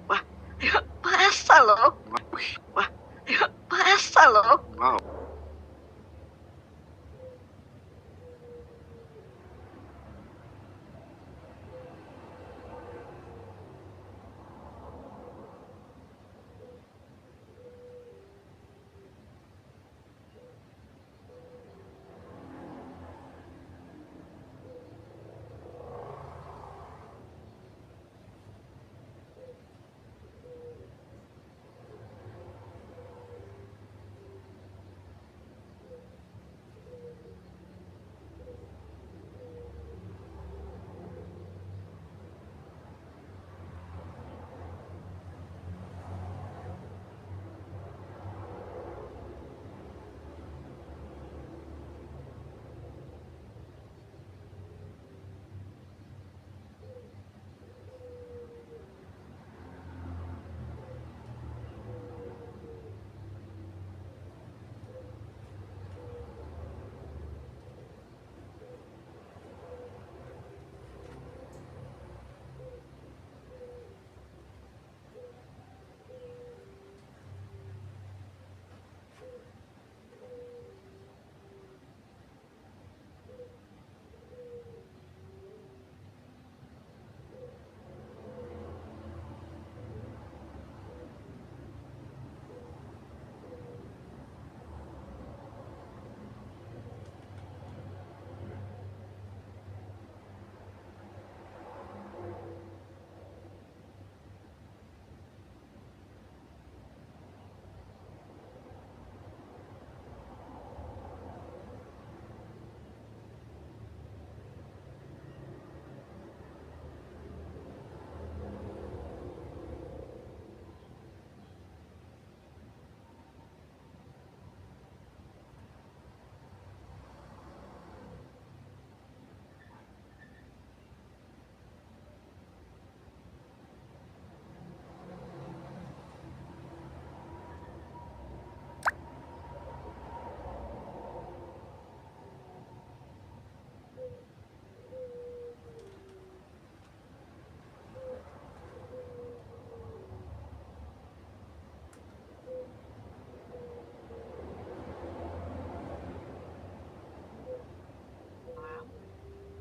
Wah, ya masa loh? Wah, ya masa loh? Wow.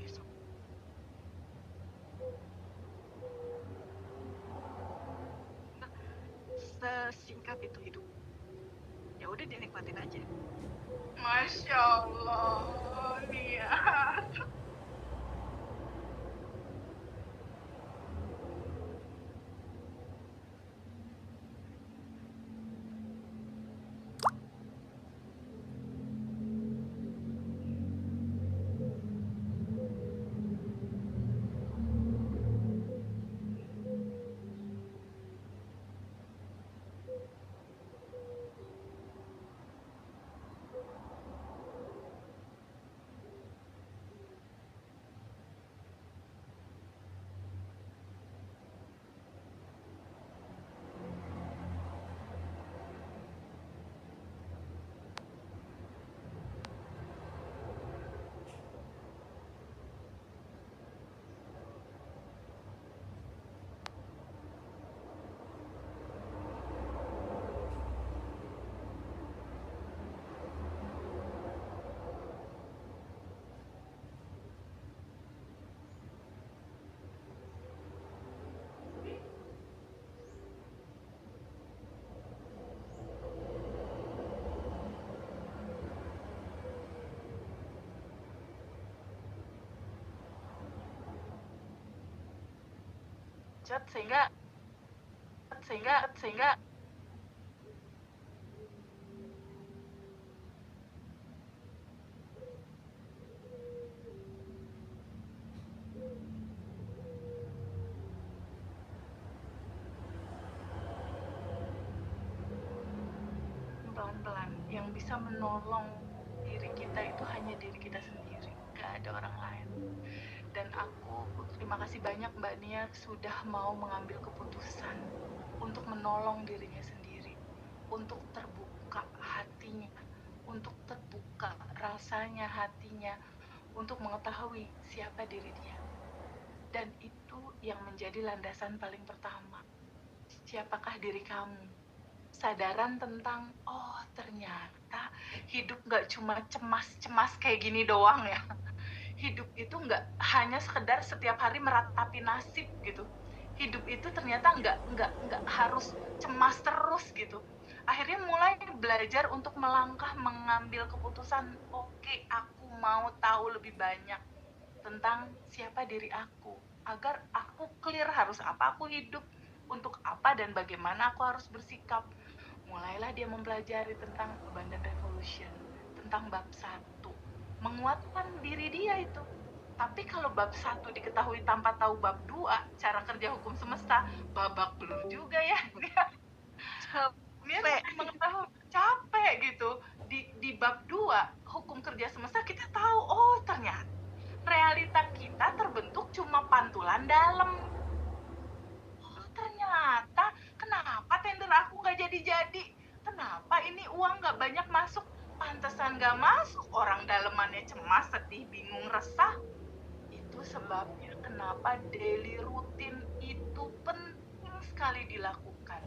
Besok sesingkat itu hidup. Ya udah dinikmatin aja. Masya Allah, Niar. Cat, sehingga yang bisa menolong diri kita itu hanya diri kita sendiri, gak ada orang lain. Dan aku terima kasih banyak Mbak Nia sudah mau mengambil keputusan untuk menolong dirinya sendiri, untuk terbuka hatinya, untuk terbuka rasanya hatinya, untuk mengetahui siapa diri dia. Dan itu yang menjadi landasan paling pertama. Siapakah diri kamu? Sadaran tentang, oh ternyata hidup nggak cuma cemas-cemas kayak gini doang ya. Hidup itu nggak hanya sekedar setiap hari meratapi nasib gitu. Hidup itu ternyata nggak harus cemas terus gitu. Akhirnya mulai belajar untuk melangkah mengambil keputusan, oke, aku mau tahu lebih banyak tentang siapa diri aku, agar aku clear harus apa aku hidup, untuk apa dan bagaimana aku harus bersikap. Mulailah dia mempelajari tentang Abundant Revolution, tentang bab 1, menguatkan diri dia itu. Tapi kalau bab 1 diketahui tanpa tahu bab 2, cara kerja hukum semesta, babak belur juga ya. Dia Capek. mengetahui capek gitu. Di bab 2, hukum kerja semesta, kita tahu, oh ternyata realita kita terbentuk cuma pantulan dalam. Oh ternyata, kenapa tender aku nggak jadi-jadi? Kenapa ini uang nggak banyak masuk? Pantesan nggak masuk, orang dalemannya cemas, sedih, bingung, resah. Itu sebabnya kenapa daily rutin itu penting sekali dilakukan.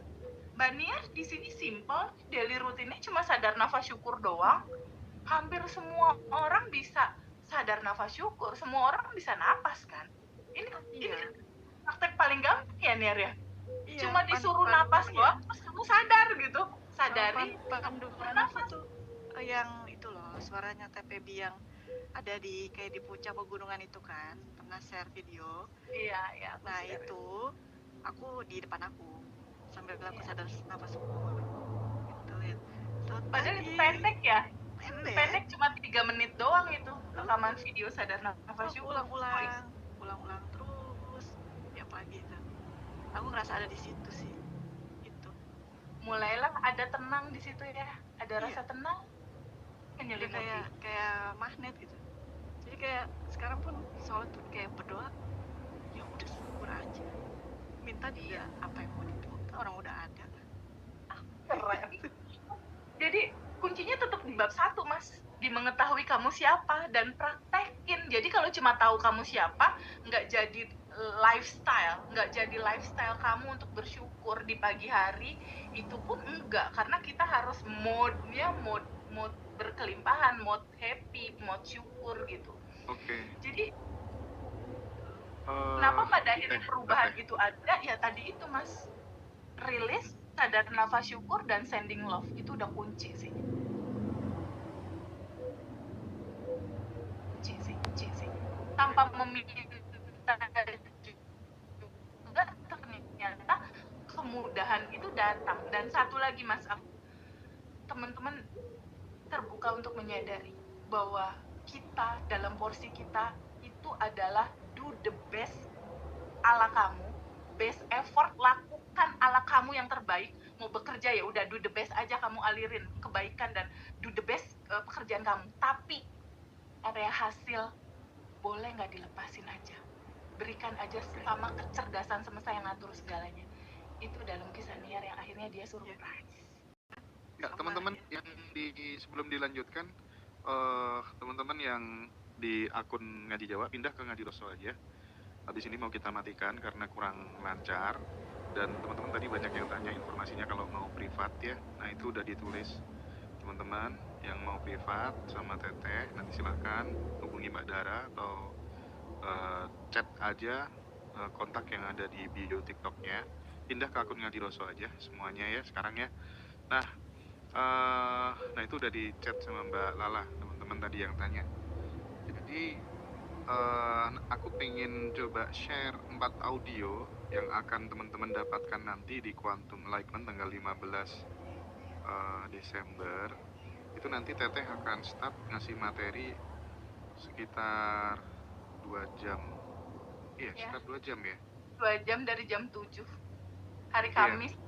Mbak Nia di sini simple, daily rutinnya cuma sadar nafas syukur doang. Hampir semua orang bisa sadar nafas syukur, semua orang bisa napas kan. Ini Iya, praktek paling gampang ya Niar ya. iya. Cuma disuruh napas Ya. doang, terus kamu sadar gitu. Sama Sadari, panduan apa bernafas. tuh? Yang itu loh, suaranya TPB yang ada di kayak di puncak pegunungan itu kan, pernah share video. Iya, iya. Aku Nah share. itu aku di depan aku sambil aku Iya. sadar nafas syukur gitu ya. Selamat Padahal itu pagi. pendek ya. Pendek. Pendek cuma 3 menit doang itu rekaman video sadar nafas Aku syukur. ulang-ulang terus tiap pagi itu. Aku ngerasa ada di situ sih. Gitu. Mulailah ada tenang di situ ya. Ada Iya. rasa tenang Udah menyelimuti. kayak magnet gitu. Jadi kayak sekarang pun sholat tuh kayak berdoa, ya udah syukur aja. Minta juga apa yang mau diminta, orang udah ada. Keren. Jadi kuncinya tetap di bab 1 Mas, di mengetahui kamu siapa dan praktekin. Jadi kalau cuma tahu kamu siapa, nggak jadi lifestyle kamu untuk bersyukur di pagi hari, itu pun enggak, karena kita harus mode-nya mode berkelimpahan, mode happy, mode syukur gitu. Oke. Jadi kenapa pada akhirnya perubahan Teteh. itu ada? Ya tadi itu Mas, rilis, sadar nafas syukur, dan sending love. Itu udah kunci sih. Kunci sih. Tanpa meminta juga ternyata kemudahan itu datang. Dan satu lagi Mas, teman-teman terbuka untuk menyadari bahwa kita dalam porsi kita itu adalah do the best ala kamu, best effort, lakukan ala kamu yang terbaik. Mau bekerja ya udah do the best aja, kamu alirin kebaikan dan do the best pekerjaan kamu. Tapi area hasil boleh nggak dilepasin aja, berikan aja sama kecerdasan semesta yang ngatur segalanya. Itu dalam kisah Niar yang akhirnya dia surprise. Ya teman-teman yang sebelum dilanjutkan, teman-teman yang di akun Ngaji Jawa pindah ke Ngaji Rosso aja. Habis ini mau kita matikan karena kurang lancar. Dan teman-teman tadi banyak yang tanya informasinya kalau mau privat ya. Nah itu udah ditulis. Teman-teman yang mau privat sama Teteh nanti silakan hubungi Mbak Dara atau chat aja kontak yang ada di bio TikToknya. Pindah ke akun Ngaji Rosso aja semuanya ya sekarang ya. Nah itu udah di chat sama Mbak Lala, teman-teman tadi yang tanya. Jadi aku pengen coba share 4 audio yang akan teman-teman dapatkan nanti di Quantum Enlightenment tanggal 15 Desember. Itu nanti Teteh akan start ngasih materi sekitar 2 jam. Iya, Ya. sekitar 2 jam ya. 2 jam dari jam 7 hari Kamis.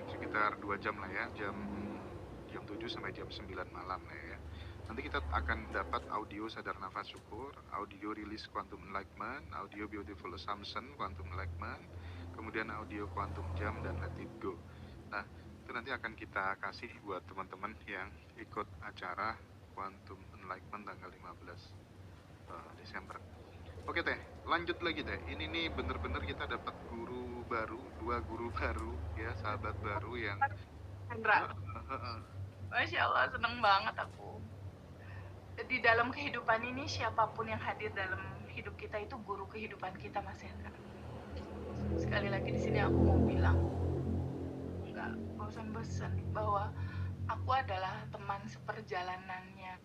Sekitar 2 jam lah ya, jam jam 7 sampai jam 9 malam ya. Nanti kita akan dapat audio Sadar Nafas Syukur, audio rilis Quantum Enlightenment, audio Beautiful Assumption Quantum Enlightenment, kemudian audio Quantum Jam dan Let It Go. Nah, itu nanti akan kita kasih buat teman-teman yang ikut acara Quantum Enlightenment tanggal 15 Desember. Oke Teh, lanjut lagi Teh. Ini nih bener-bener kita dapat guru baru, 2 guru baru ya, sahabat baru yang Hendra, Masya Allah, seneng banget aku. Di dalam kehidupan ini, siapapun yang hadir dalam hidup kita itu guru kehidupan kita, Mas Hendra. Sekali lagi di sini aku mau bilang, nggak bosan-bosan bahwa aku adalah teman seperjalanannya